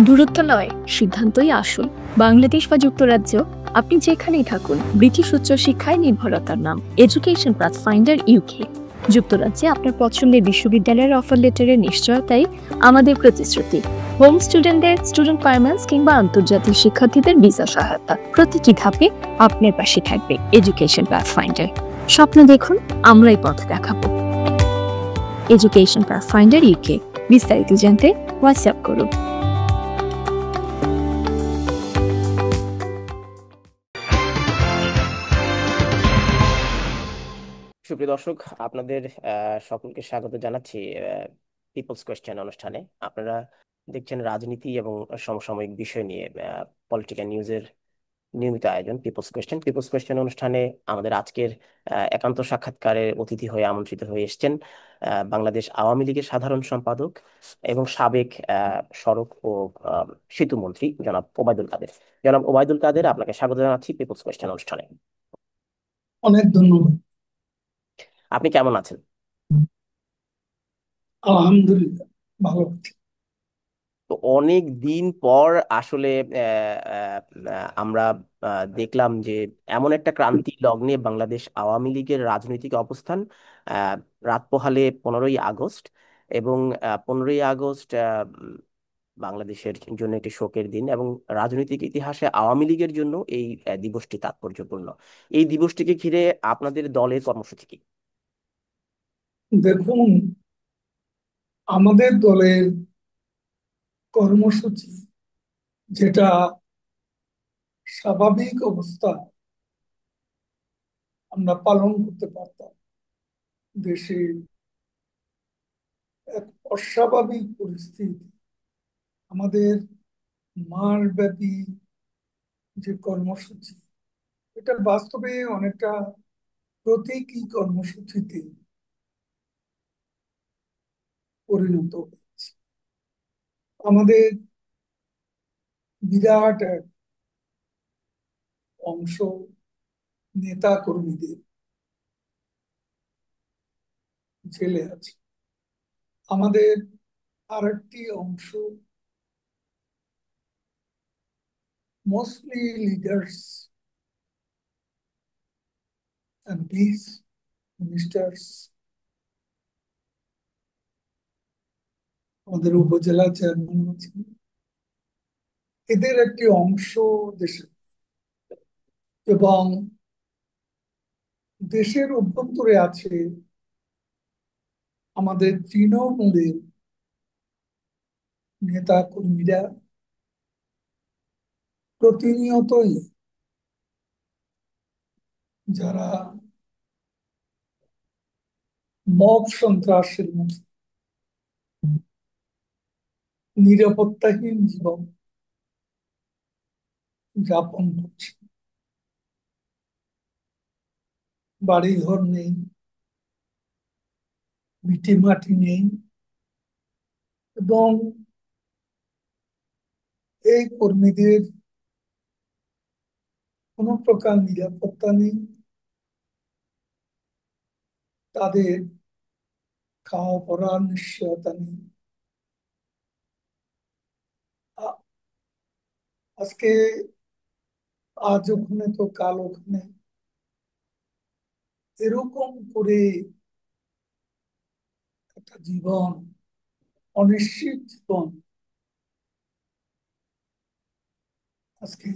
দূরত্ব নয়, সিদ্ধান্তই আসল। বাংলাদেশ বা যুক্তরাজ্য, আপনি যেখানেই থাকুন, ব্রিটিশ উচ্চশিক্ষায় নির্ভরতার নাম এডুকেশন পাথফাইন্ডার ইউকে। যুক্তরাজ্যে আপনার পছন্দের বিশ্ববিদ্যালয়ের অফার লেটারের নিশ্চয়তাই আমাদের প্রতিশ্রুতি। হোম স্টুডেন্টদের স্টুডেন্ট পারমিটস কিংবা আন্তর্জাতিক শিক্ষার্থীদের ভিসা সহায়তা, প্রতিটি ধাপে আপনার পাশে থাকবে এডুকেশন পাথফাইন্ডার। স্বপ্ন দেখুন, আমরাই পথ দেখাবো। Education pathfinder UK. বিস্তারিত জানতে হোয়াটসঅ্যাপ করুন। সুপ্রিয় দর্শক, আপনাদের সকলকে স্বাগত জানাচ্ছি পিপলস কোয়েশ্চেন অনুষ্ঠানে। আপনারা দেখছেন রাজনীতি এবং সমসাময়িক বিষয় নিয়ে পলিটিক্যাল নিউজের নিয়মিত আয়োজন পিপলস কোয়েশ্চেন অনুষ্ঠানে আমাদের আজকের একান্ত সাক্ষাৎকারের অতিথি হয়ে আমন্ত্রিত হয়ে এসেছেন বাংলাদেশ আওয়ামী লীগের সাধারণ সম্পাদক এবং সাবেক সড়ক ও সেতু মন্ত্রী জনাব ওবায়দুল কাদের। জনাব ওবায়দুল কাদের, আপনাকে স্বাগত জানাচ্ছি পিপলস কোয়েশ্চেন অনুষ্ঠানে। অনেক ধন্যবাদ। আপনি কেমন আছেন? আলহামদুলিল্লাহ, ভালো আছি। তো অনেক দিন পর আসলে আমরা দেখলাম যে এমন একটা ক্রান্তি লগ্নে বাংলাদেশ আওয়ামী লীগের রাজনৈতিক অবস্থান। আহ, রাত পোহালে 15ই আগস্ট, এবং 15ই আগস্ট বাংলাদেশের জন্য একটি শোকের দিন, এবং রাজনৈতিক ইতিহাসে আওয়ামী লীগের জন্য এই দিবসটি তাৎপর্যপূর্ণ। এই দিবসটিকে ঘিরে আপনাদের দলের কর্মসূচি কি? দেখুন, আমাদের দলের কর্মসূচি যেটা স্বাভাবিক অবস্থা আমরা পালন করতে পারতাম, দেশে এক অস্বাভাবিক পরিস্থিতি, আমাদের মাসব্যাপী যে কর্মসূচি, এটা বাস্তবে অনেকটা প্রতীকী কর্মসূচিতে পরিণত হয়েছে। আমাদের বিরাট এক অংশ নেতা কর্মীদের জেলে আছে। আমাদের আরেকটি অংশ, মোস্টলি লিডার্স, এমপিস, মিনিস্টার্স, আমাদের উপজেলা চেয়ারম্যান আছেন, এদের একটি অংশ দেশে, এবং দেশের অভ্যন্তরে আছে আমাদের তৃণমূলের নেতা কর্মীরা প্রতিনিয়তই, যারা মব সন্ত্রাসের মধ্যে নিরাপত্তাহীন জীবন যাপন করছে। বাড়িঘর নেই, ভিটে মাটি নেই, এবং এই কর্মীদের কোনো প্রকার নিরাপত্তা নেই, তাদের খাওয়া পড়ার নিশ্চয়তা নেই। আ- আজকে আজ ওখানে তো কাল ওখানে, এরকম করে একটা জীবন, অনিশ্চিত জীবন আজকে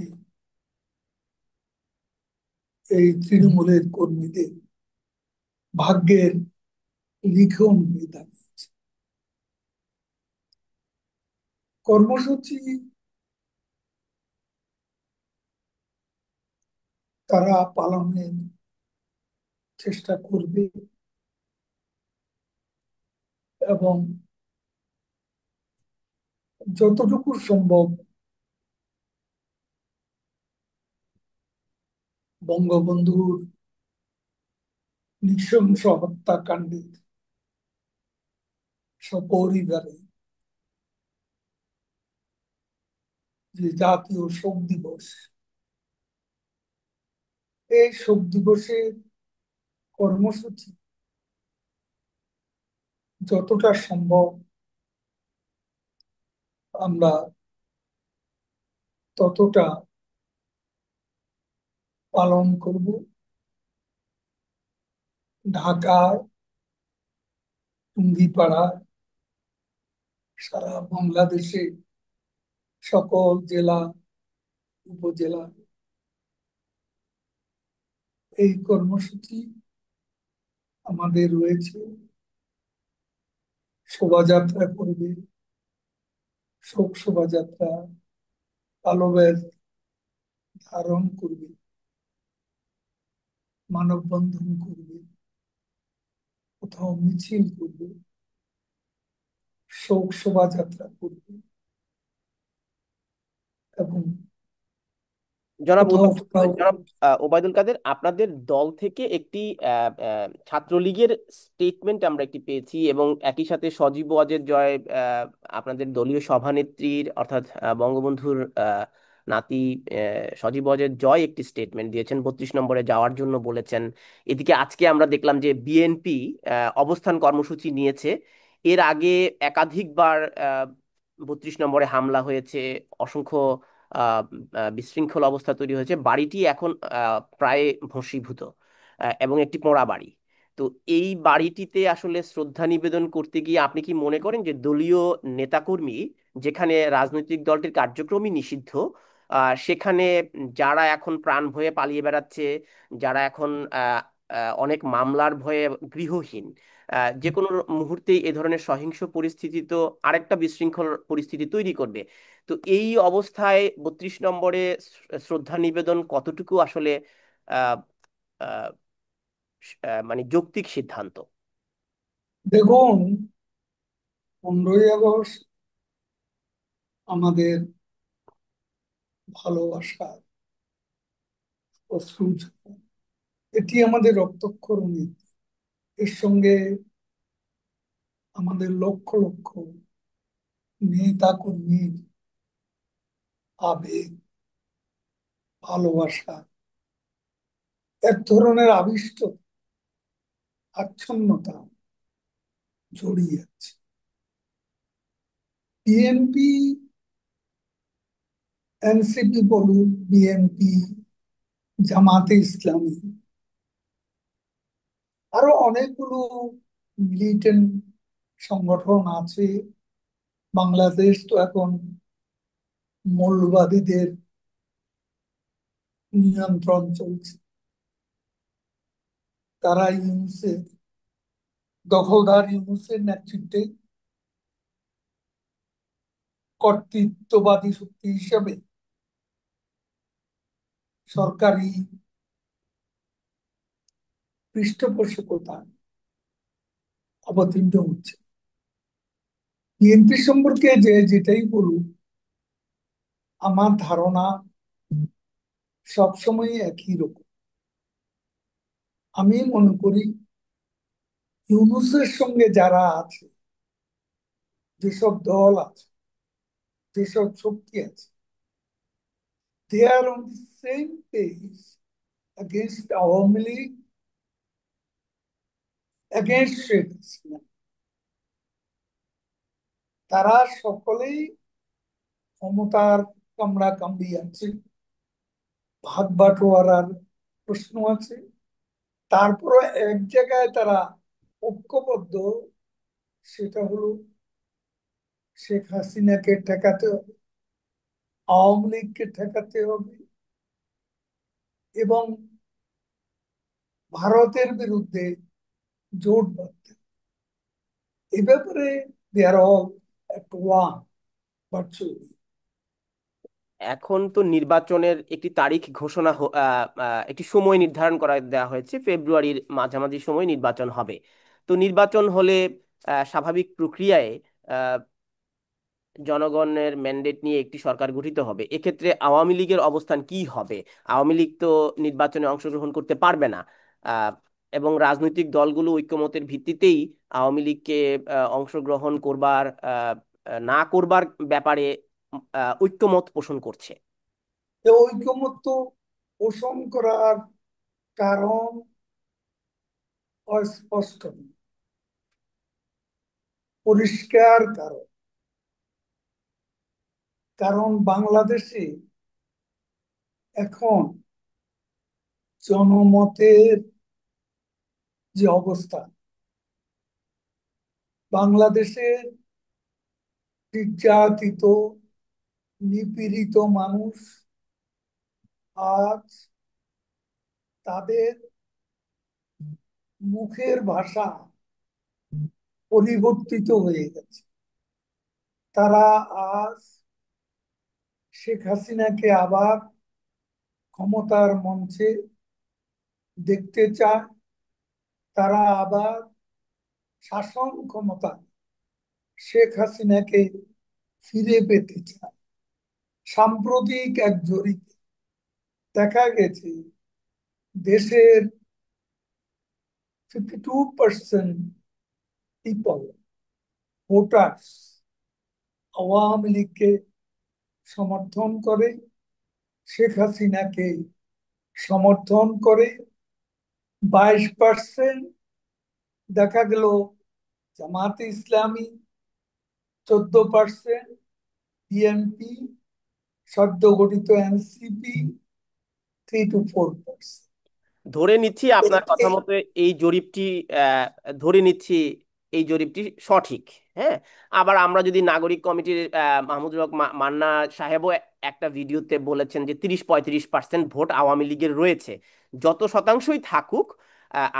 এই তৃণমূলের কর্মীদের ভাগ্যের লিখন হয়ে দাঁড়িয়েছে। কর্মসূচি তারা পালনের চেষ্টা করবে, এবং যতটুকু সম্ভব বঙ্গবন্ধুর নৃশংস হত্যাকাণ্ডের সপরিবারে যে জাতীয় শোক দিবস, এই শোক দিবসের কর্মসূচি যতটা সম্ভব আমরা ততটা পালন করব। ঢাকায়, টুঙ্গিপাড়ায়, সারা বাংলাদেশে সকল জেলা উপজেলা এই কর্মসূচি আমাদের রয়েছে। শোভাযাত্রা করবে, শোক শোভাযাত্রা, কালো ব্যাজ ধারণ করবে, মানববন্ধন করবে, কোথাও মিছিল করবে, শোক শোভাযাত্রা করবে এবং জনাব কোথাও কোথাও জনাব ওবায়দুল কাদের, আপনাদের দল থেকে একটি ছাত্রলীগের স্টেটমেন্ট আমরা একটি পেয়েছি, এবং একই সাথে সজীব ওয়াজেদ জয়, আপনাদের দলীয় সভানেত্রীর অর্থাৎ বঙ্গবন্ধুর নাতি সজীব ওয়াজেদ জয় একটি স্টেটমেন্ট দিয়েছেন, 32 নম্বরে যাওয়ার জন্য বলেছেন। এদিকে আজকে আমরা দেখলাম যে বিএনপি অবস্থান কর্মসূচি নিয়েছে। এর আগে একাধিকবার 32 নম্বরে হামলা হয়েছে, অসংখ্য আহ, বিশৃঙ্খল অবস্থা তৈরি হয়েছে। বাড়িটি এখন প্রায় ভস্মীভূত, এবং একটি পোড়া বাড়ি। তো এই বাড়িটিতে আসলে শ্রদ্ধা নিবেদন করতে গিয়ে আপনি কি মনে করেন যে দলীয় নেতাকর্মী, যেখানে রাজনৈতিক দলটির কার্যক্রমই নিষিদ্ধ, সেখানে যারা এখন প্রাণ ভয়ে পালিয়ে বেড়াচ্ছে, যারা এখন অনেক মামলার ভয়ে গৃহহীন, যে কোনো মুহূর্তেই এ ধরনের সহিংস পরিস্থিতি তো আরেকটা বিশৃঙ্খল পরিস্থিতি তৈরি করবে। তো এই অবস্থায় 32 নম্বরে শ্রদ্ধা নিবেদন কতটুকু আসলে আহ, আহ, মানে যৌক্তিক সিদ্ধান্ত? দেখুন, 15ই আগস্ট আমাদের ভালোবাসা, অশ্রুঝরা, এটি আমাদের রক্তক্ষরণী। এর সঙ্গে আমাদের লক্ষ লক্ষ নেতা কর্মীর আবেগ, ভালোবাসা, এক ধরনের আবিষ্ট আচ্ছন্নতা জড়িয়ে আছে। বিএনপি, এনসিপি বলুন, বিএনপি, জামাতে ইসলামী, আরো অনেকগুলো মিলিটেন্ট সংগঠন আছে। বাংলাদেশ তো এখন মৌলবাদীদের নিয়ন্ত্রণ চলছে। তারা ইউনূসের, দখলদার ইউনূসের নেতৃত্বে কর্তৃত্ববাদী শক্তি হিসেবে সরকারি পৃষ্ঠপোষকতায় অবতীর্ণ হচ্ছে। বিএনপি সম্পর্কে যে যেটাই বলুক, আমার ধারণা সবসময় একই রকম। আমি মনে করি ইউনূসের সঙ্গে যারা আছে, যেসব দল আছে, যেসব শক্তি আছে, they are on the same page against Awami League, against Sheikh Hasina. তারা সকলেই ক্ষমতার কামড়া কামড়ি আছে, ভাগ বাটোয়ারার প্রশ্ন আছে। তারপরে এক জায়গায় তারা ঐক্যবদ্ধ, সেটা হলো শেখ হাসিনাকে ঠেকাতে হবে, আওয়ামী লীগকে ঠেকাতে হবে এবং ভারতের বিরুদ্ধে জোট বাঁধতে হবে। এই ব্যাপারে দে আর অল এট ওয়ান ভার্চুয়ালি। এখন তো নির্বাচনের একটি তারিখ ঘোষণা একটি সময় নির্ধারণ করা দেওয়া হয়েছে, ফেব্রুয়ারির মাঝামাঝি সময় নির্বাচন হবে। তো নির্বাচন হলে স্বাভাবিক প্রক্রিয়ায় জনগণের ম্যান্ডেট নিয়ে একটি সরকার গঠিত হবে। এক্ষেত্রে আওয়ামী লীগের অবস্থান কি হবে? আওয়ামী লীগ তো নির্বাচনে অংশগ্রহণ করতে পারবে না, আহ, এবং রাজনৈতিক দলগুলো ঐক্যমতের ভিত্তিতেই আওয়ামী লীগকে অংশগ্রহণ করবার না করবার ব্যাপারে ঐক্যমত পোষণ করছে। এই ঐকমত্য পোষণ করার কারণ অস্পষ্ট, পরিষ্কার কারণ। কারণ বাংলাদেশে এখন জনমতের যে অবস্থা, বাংলাদেশের নির্যাতিত নিপীড়িত মানুষ আজ তাদের মুখের ভাষা পরিবর্তিত হয়ে গেছে। তারা আজ শেখ হাসিনাকে আবার ক্ষমতার মঞ্চে দেখতে চায়। তারা আবার শাসন ক্ষমতা শেখ হাসিনাকে ফিরে পেতে চায়। সাম্প্রতিক এক জরিপে দেখা গেছে দেশের 52% পিপল, ভোটার্স, আওয়ামী লীগকে সমর্থন করে, শেখ হাসিনাকে সমর্থন করে। 22% দেখা গেল জামাতে ইসলামী, 14% বিএনপি, সদ্য গঠিত এনসিপি 3 to 4%। ধরে নিচ্ছি আপনার কথা মতো এই জরিপটি ধরে নিচ্ছি এই জরিপটি সঠিক। হ্যাঁ, আবার আমরা যদি নাগরিক কমিটির মাহমুদুল হক মান্না সাহেবও একটা ভিডিওতে বলেছেন যে 30-35% ভোট আওয়ামী লীগের রয়েছে। যত শতাংশই থাকুক,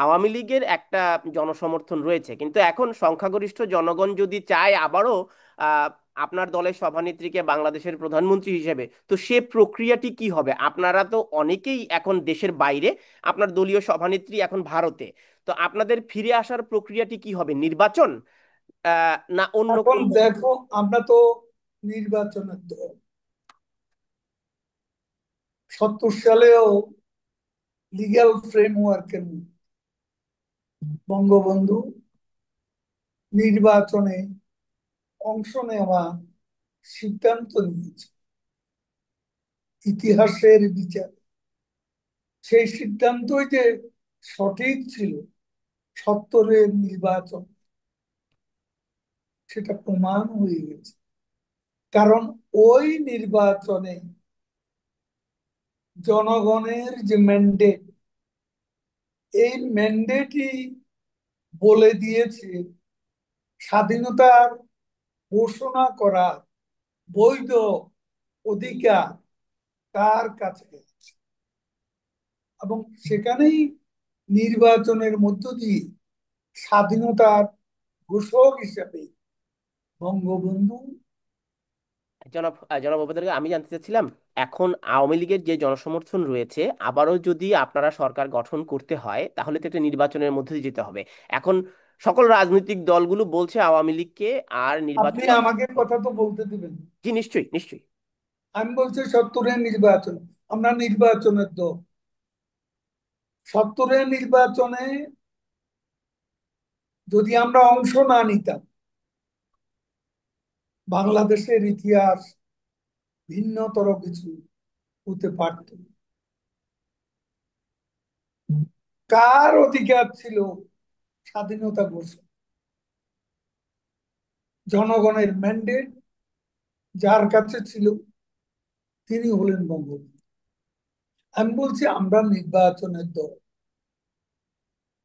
আওয়ামী লীগের একটা জনসমর্থন রয়েছে, কিন্তু এখন সংখ্যাগরিষ্ঠ জনগণ যদি চায় আবারও আহ, আপনার দলের সভানেত্রীকে বাংলাদেশের প্রধানমন্ত্রী হিসেবে, তো সে প্রক্রিয়াটি কি হবে? আপনারা তো অনেকেই এখন দেশের বাইরে, আপনার দলীয় সভানেত্রী এখন ভারতে, তো আপনাদের ফিরে আসার প্রক্রিয়াটি কি হবে? নির্বাচন না অন্য এখন কোনো? দেখো, আমরা তো নির্বাচনের দল। 70 সালেও লিগ্যাল ফ্রেমওয়ার্কের বঙ্গবন্ধু নির্বাচনে অংশ নেওয়া সিদ্ধান্ত নিয়েছে ইতিহাসের বিচার। সেই সিদ্ধান্তই যে সঠিক ছিল 70-এর নির্বাচন, সেটা প্রমাণ হয়ে গেছে। কারণ ওই নির্বাচনে জনগণের যে ম্যান্ডেট, এই ম্যান্ডেটই বলে দিয়েছে স্বাধীনতার ঘোষণা করা বৈধ অধিকার কার কাছে আছে। এবং সেখানেই নির্বাচনের মধ্য দিয়ে স্বাধীনতার ঘোষক হিসেবে বঙ্গবন্ধু। জনাব জনাব ওবায়দুল, আমি জানতে চাচ্ছিলাম, এখন আওয়ামী লীগের যে জনসমর্থন রয়েছে, আবারও যদি আপনারা সরকার গঠন করতে হয় তাহলে তো একটা নির্বাচনের মধ্যে দিয়ে যেতে হবে। এখন সকল রাজনৈতিক দলগুলো বলছে আওয়ামী লীগকে আর আপনি নির্বাচন। আমাকে কথা তো বলতে দিবেন। জি, নিশ্চয়ই নিশ্চয়ই। আমি বলছি 70-এর নির্বাচন, আমরা নির্বাচনের দল। 70-এর নির্বাচনে যদি আমরা অংশ না নিতাম, বাংলাদেশের ইতিহাস ভিন্নতর কিছু হতে পারত। কার অধিকার ছিল স্বাধীনতা ঘোষণা? জনগণের ম্যান্ডেট যার কাছে ছিল তিনি হলেন বঙ্গবন্ধু। আমি বলছি আমরা নির্বাচনের দল,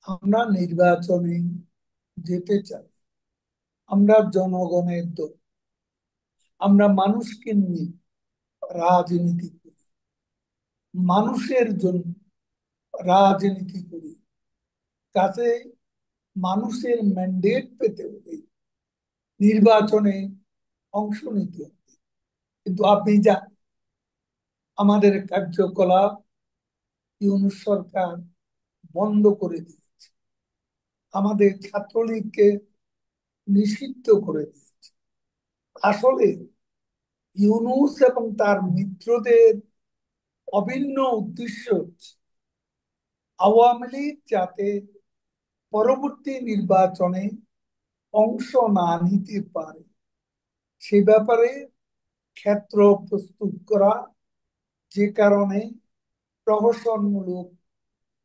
আমরা নির্বাচনে যেতে চাই। আমরা জনগণের দল, আমরা মানুষকে নিয়ে রাজনীতি করি, মানুষের জন্য রাজনীতি করি। কাছে মানুষের ম্যান্ডেট পেতে হলে নির্বাচনে অংশ নিতে হবে। কিন্তু আপনি যা আমাদের কার্যকলাপ ইউনূস সরকার বন্ধ করে দিয়েছে, আমাদের ছাত্রলীগকে নিষিদ্ধ করে দিয়েছে। আসলে ইউনূস এবং তার মিত্রদের অভিন্ন উদ্দেশ্য হচ্ছে আওয়ামী লীগ যাতে পরবর্তী নির্বাচনে অংশ না নিতে পারে, সে ব্যাপারে ক্ষেত্র প্রস্তুত করা। যে কারণে প্রহসনমূলক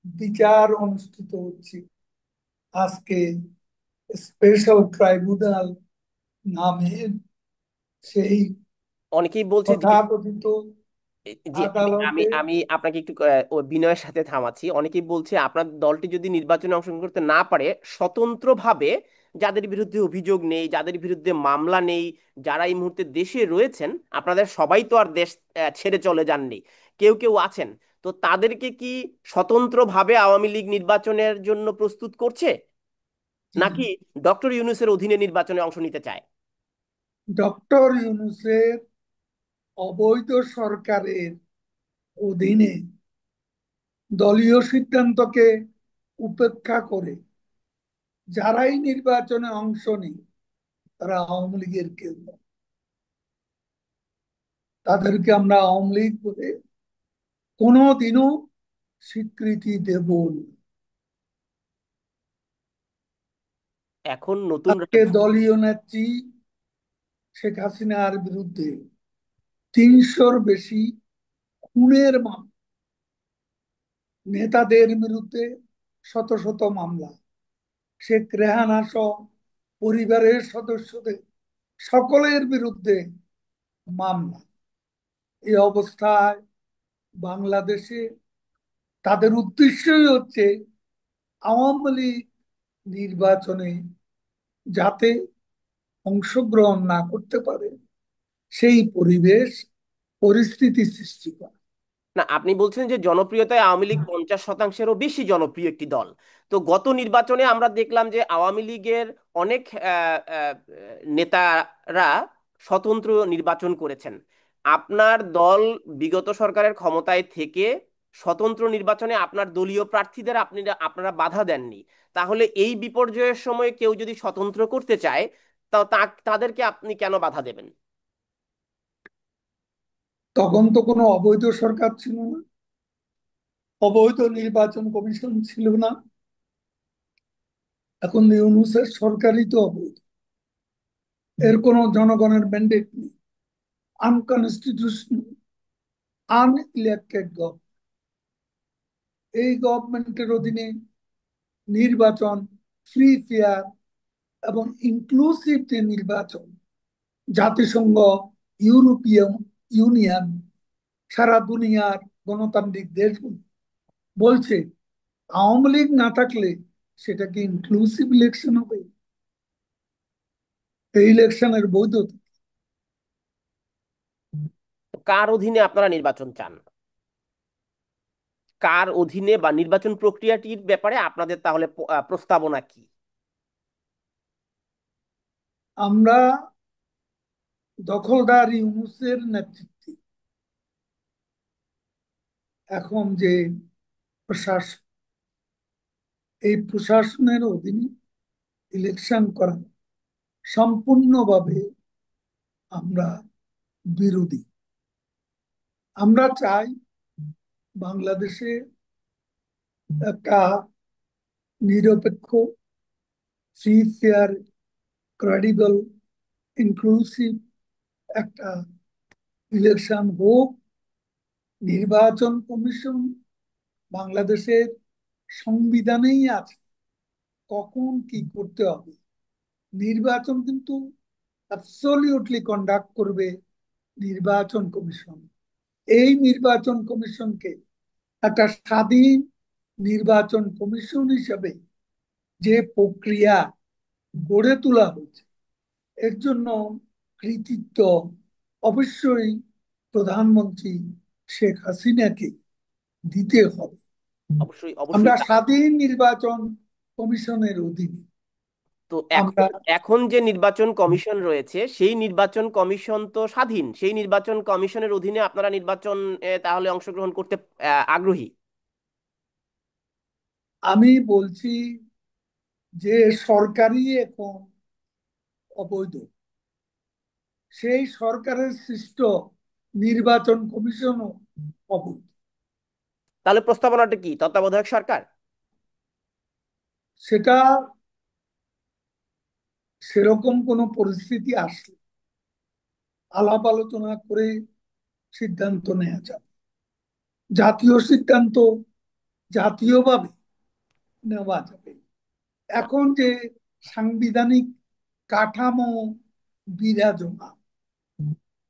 বিচার অনুষ্ঠিত হচ্ছে। আজকে স্পেশাল ট্রাইব্যুনাল নামে সেই অনেকেই বলছে যে তথাকথিত জি, আমি আদালতে। আমি আপনাকে একটু বিনয়ের সাথে থামাচ্ছি। অনেকেই বলছে আপনার দলটি যদি নির্বাচনে অংশগ্রহণ করতে না পারে, স্বতন্ত্রভাবে যাদের বিরুদ্ধে অভিযোগ নেই, যাদের বিরুদ্ধে মামলা নেই, যারা এই মুহূর্তে দেশে রয়েছেন, আপনাদের সবাই তো আর দেশ ছেড়ে চলে যাননি, কেউ কেউ আছেন, তো তাদেরকে কি স্বতন্ত্রভাবে আওয়ামী লীগ নির্বাচনের জন্য প্রস্তুত করছে, জি, নাকি ডক্টর ইউনূসের অধীনে নির্বাচনে অংশ নিতে চায়? ডক্টর ইউনূসের অবৈধ সরকারের অধীনে দলীয় সিদ্ধান্তকে উপেক্ষা করে যারাই নির্বাচনে অংশ নেয় তারা আওয়ামী লীগের কেউ না। তাদেরকে আমরা আওয়ামী লীগ বলে কোনোদিনও স্বীকৃতি দেব না। এখন নতুন আজকে দলীয় নেত্রী শেখ হাসিনার বিরুদ্ধে 300-র বেশি খুনের মামলা, নেতাদের বিরুদ্ধে শত শত মামলা, শেখ রেহানা সহ পরিবারের সদস্যদের সকলের বিরুদ্ধে মামলা। এই অবস্থায় বাংলাদেশে তাদের উদ্দেশ্যই হচ্ছে আওয়ামী লীগ নির্বাচনে যাতে অংশগ্রহণ না করতে পারে সেই পরিবেশ পরিস্থিতি সৃষ্টি করা। না, আপনি বলছেন যে জনপ্রিয়তায় আওয়ামী লীগ 50%-এরও বেশি জনপ্রিয় একটি দল। তো গত নির্বাচনে আমরা দেখলাম যে আওয়ামী লীগের অনেক নেতারা স্বতন্ত্র নির্বাচন করেছেন। আপনার দল বিগত সরকারের ক্ষমতায় থেকে স্বতন্ত্র নির্বাচনে আপনার দলীয় প্রার্থীদের আপনারা বাধা দেননি। তাহলে এই বিপর্যয়ের সময় কেউ যদি স্বতন্ত্র করতে চায়, তাদেরকে আপনি কেন বাধা দেবেন? তখন তো কোনো অবৈধ সরকার ছিল না, অবৈধ নির্বাচন কমিশন ছিল না। এখন ইউনূসের সরকারই তো অবৈধ, এর কোনো জনগণের ম্যান্ডেট নেই, আনকনস্টিটিউশনাল, আনইলেক্টেড গভর্নমেন্ট। এই গভর্নমেন্টের অধীনে নির্বাচন ফ্রি, ফেয়ার এবং ইনক্লুসিভ যে নির্বাচন, জাতিসংঘ, ইউরোপীয় ইউনিয়ন, সারা দুনিয়ার গণতান্ত্রিক দেশগুলো বলছে আওয়ামী লীগ না থাকলে সেটা কি ইনক্লুসিভ ইলেকশন হবে? এই ইলেকশনের বৈধতা। কার অধীনে আপনারা নির্বাচন চান? কার অধীনে বা নির্বাচন প্রক্রিয়াটির ব্যাপারে আপনাদের তাহলে প্রস্তাবনা কি? আমরা দখলদার ইউনূসের নেতৃত্বে এখন যে প্রশাসন, এই প্রশাসনের অধীনে ইলেকশন করা সম্পূর্ণভাবে আমরা বিরোধী। আমরা চাই বাংলাদেশে একটা নিরপেক্ষ, ফ্রি, ফেয়ার, ক্রেডিবল, ইনক্লুসিভ একটা ইলেকশন হোক। নির্বাচন কমিশন বাংলাদেশের সংবিধানেই আছে কখন কি করতে হবে। নির্বাচন কিন্তু অ্যাবসলিউটলি কন্ডাক্ট করবে নির্বাচন কমিশন। এই নির্বাচন কমিশনকে একটা স্বাধীন নির্বাচন কমিশন হিসেবে যে প্রক্রিয়া গড়ে তোলা হয়েছে, এর জন্য কৃতিত্ব অবশ্যই প্রধানমন্ত্রী শেখ হাসিনাকে দিতে হবে। অবশ্যই, অবশ্যই। আমরা স্বাধীন নির্বাচন কমিশনের অধীনে তো আমরা। এখন এখন যে নির্বাচন কমিশন রয়েছে, সেই নির্বাচন কমিশন তো স্বাধীন। সেই নির্বাচন কমিশনের অধীনে আপনারা নির্বাচন তাহলে অংশগ্রহণ করতে আগ্রহী? আমি বলছি যে সরকারই এখন অবৈধ, সেই সরকারের সৃষ্ট নির্বাচন কমিশনও অবৈধ। তাহলে প্রস্তাবনাটা কি, তত্ত্বাবধায়ক সরকার? সেটা সেরকম কোনো পরিস্থিতি আসলে আলাপ আলোচনা করে সিদ্ধান্ত নেওয়া যাবে। জাতীয় সিদ্ধান্ত জাতীয়ভাবে নেওয়া যাবে। এখন যে সাংবিধানিক কাঠামো বিরাজমান,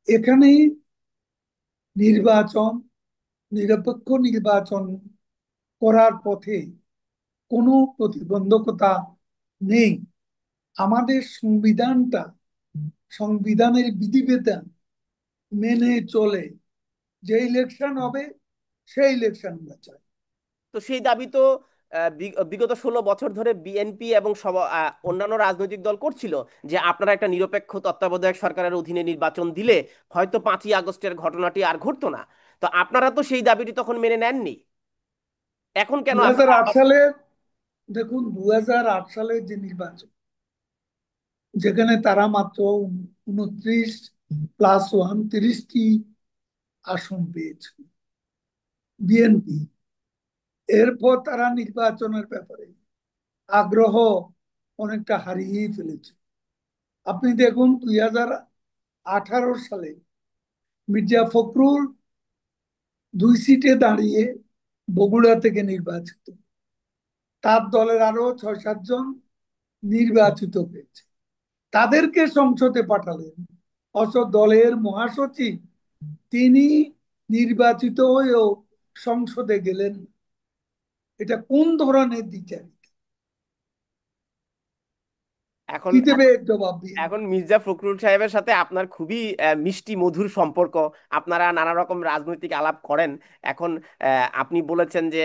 এখানে নির্বাচন, নিরপেক্ষ নির্বাচন করার পথে কোনো প্রতিবন্ধকতা নেই। আমাদের সংবিধানটা, সংবিধানের বিধিবিধান মেনে চলে যে ইলেকশন হবে সেই ইলেকশন আমরা চাই। তো সেই দাবি তো বিগত 16 বছর ধরে বিএনপি এবং অন্যান্য রাজনৈতিক দল করছিল, যে আপনারা একটা নিরপেক্ষ তত্ত্বাবধায়ক সরকারের অধীনে নির্বাচন দিলে হয়তো 5ই আগস্টের ঘটনাটি আর ঘটতো না। তো আপনারা তো সেই দাবিটি তখন মেনে নেননি, এখন কেন দুই হাজার আপনারা আট আবার? সালে দেখুন, 2008 সালের যে নির্বাচন, যেখানে তারা মাত্র 29+1 30টি আসন পেয়েছিল বিএনপি, এরপর তারা নির্বাচনের ব্যাপারে আগ্রহ অনেকটা হারিয়ে ফেলেছে। আপনি দেখুন 2018 সালে মির্জা ফখরুল 2 সিটে দাঁড়িয়ে বগুড়া থেকে নির্বাচিত, তার দলের আরো 6-7 জন নির্বাচিত হয়েছে, তাদেরকে সংসদে পাঠালেন। অথচ দলের মহাসচিব তিনি নির্বাচিত হয়েও সংসদে গেলেন। এটা কোন ধরনের বিচার? এখন কি দেবে জবাব দিয়ে? এখন মির্জা ফখরুল সাহেবের সাথে আপনার খুবই মিষ্টি মধুর সম্পর্ক, আপনারা নানা রকম রাজনৈতিক আলাপ করেন। এখন আপনি বলেছেন যে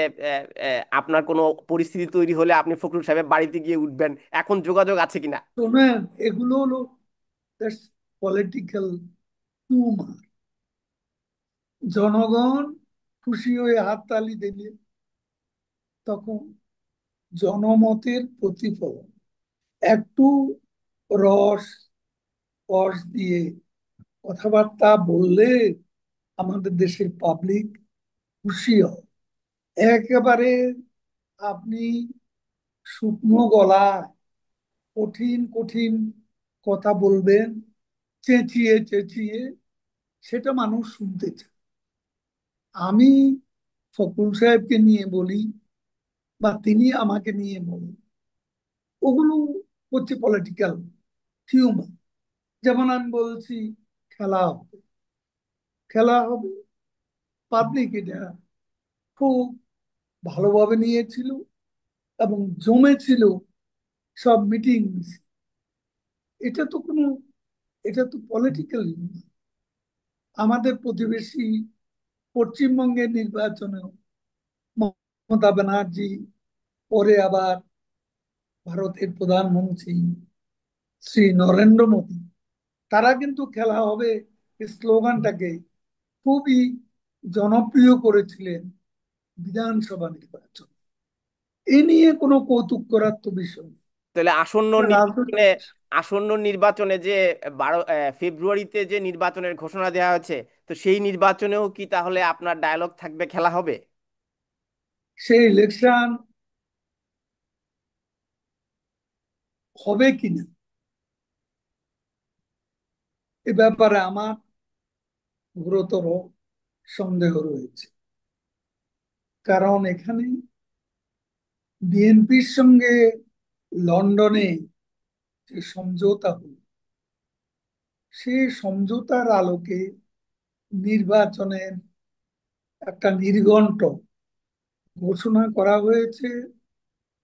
আপনার কোনো পরিস্থিতি তৈরি হলে আপনি ফখরুল সাহেবের বাড়িতে গিয়ে উঠবেন, এখন যোগাযোগ আছে কিনা? শোনেন, এগুলো হলো পলিটিক্যাল টিউমার। জনগণ খুশি হয়ে হাততালি দেবে, তখন জনমতের প্রতিফলন। একটু রস কস দিয়ে কথাবার্তা বললে আমাদের দেশের পাবলিক খুশি হয়। একেবারে আপনি শুকনো গলায় কঠিন কঠিন কথা বলবেন, চেঁচিয়ে চেঁচিয়ে, সেটা মানুষ শুনতে চায়। আমি ফখরুল সাহেবকে নিয়ে বলি বা তিনি আমাকে নিয়ে বলেন, ওগুলো হচ্ছে পলিটিক্যাল হিউমার। যেমন আমি বলছি খেলা হবে, খেলা হবে, পাবলিক এটা খুব ভালোভাবে নিয়েছিল এবং জমেছিল সব মিটিং। এটা তো কোনো, এটা তো পলিটিক্যাল হিউমার। আমাদের প্রতিবেশী পশ্চিমবঙ্গের নির্বাচনেও মমতা ব্যানার্জি, পরে আবার ভারতের প্রধানমন্ত্রী শ্রী নরেন্দ্র মোদী, তারা কিন্তু খেলা হবে এই স্লোগানটাকে খুবই জনপ্রিয় করেছিলেন বিধানসভা নির্বাচন। এ নিয়ে কোনো কৌতুক করার তো বিষয় নেই। তাহলে আসন্ন এটা নির্বাচনে, রাজনৈতিক। যে 12 ফেব্রুয়ারিতে যে নির্বাচনের ঘোষণা দেওয়া হয়েছে, তো সেই নির্বাচনেও কি তাহলে আপনার ডায়লগ থাকবে, খেলা হবে? সেই ইলেকশন হবে কিনা এ ব্যাপারে আমার গুরুতর সন্দেহ রয়েছে। কারণ এখানে বিএনপির সঙ্গে লন্ডনে যে সমঝোতা হল, সেই সমঝোতার আলোকে নির্বাচনের একটা নির্ঘণ্ট ঘোষণা করা হয়েছে,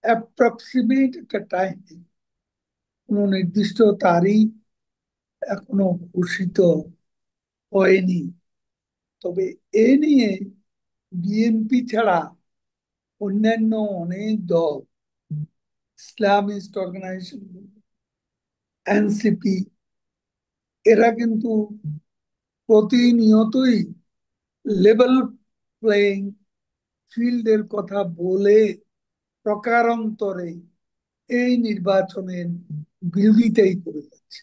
অ্যাপ্রক্সিমেট একটা টাইম, কোনো নির্দিষ্ট তারিখ এখনো ঘোষিত হয়নি। তবে এ নিয়ে বিএনপি ছাড়া অন্যান্য অনেক দল, ইসলামিস্ট অর্গানাইজেশন, এনসিপি, এরা কিন্তু প্রতিনিয়তই লেভেল প্লেইং ফিল্ডের কথা বলে প্রকারান্তরে এই নির্বাচনের বিরোধিতাই করে যাচ্ছে।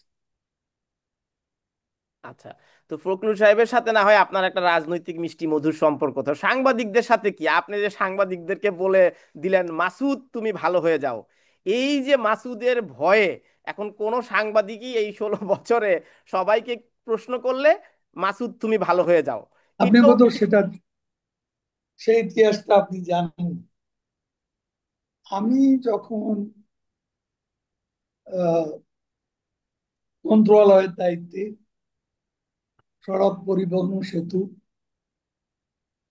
আচ্ছা, তো ফখরুল সাহেবের সাথে না হয় আপনার একটা রাজনৈতিক মিষ্টি মধুর সম্পর্ক, তো সাংবাদিকদের সাথে কি? আপনি যে সাংবাদিকদেরকে বলে দিলেন মাসুদ তুমি ভালো হয়ে যাও, এই যে মাসুদের ভয়ে এখন কোন সাংবাদিকই এই 16 বছরে সবাইকে প্রশ্ন করলে মাসুদ তুমি ভালো হয়ে যাও, আপনি এটাও বোধহয় সেটা, সেই ইতিহাসটা আপনি জানেন। আমি যখন আহ মন্ত্রণালয়ের দায়িত্বে, সড়ক পরিবহন ও সেতু,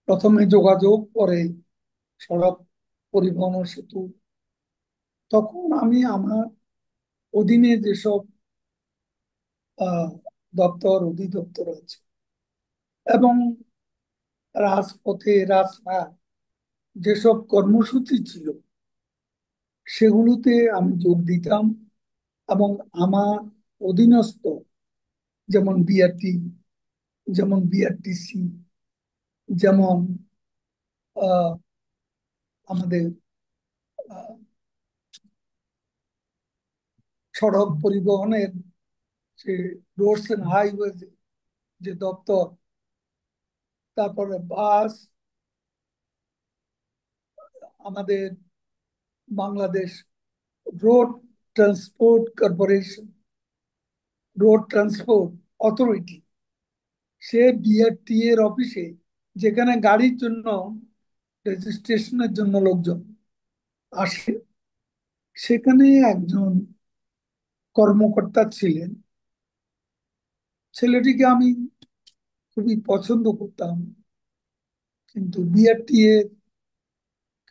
প্রথমে যোগাযোগ, পরে সড়ক পরিবহন ও সেতু। তখন আমি আমার অধীনে যেসব আহ, দপ্তর অধিদপ্তর আছে এবং রাজপথে রাস্তায় যেসব কর্মসূচি ছিল সেগুলোতে আমি যোগ দিতাম এবং আমার অধীনস্থ যেমন বিআরটি, যেমন বিআরটিসি, যেমন আহ, আমাদের আহ, সড়ক পরিবহনের যে রোডস এন্ড হাইওয়ে যে দপ্তর, তারপরে বাস, আমাদের Bangladesh road transport corporation, road transport authority, সে বিআরটি এর অফিসে যেখানে গাড়ির জন্য রেজিস্ট্রেশনের জন্য লোকজন আসে, সেখানে একজন কর্মকর্তা ছিলেন। ছেলেটিকে আমি খুবই পছন্দ করতাম, কিন্তু বিআরটি এর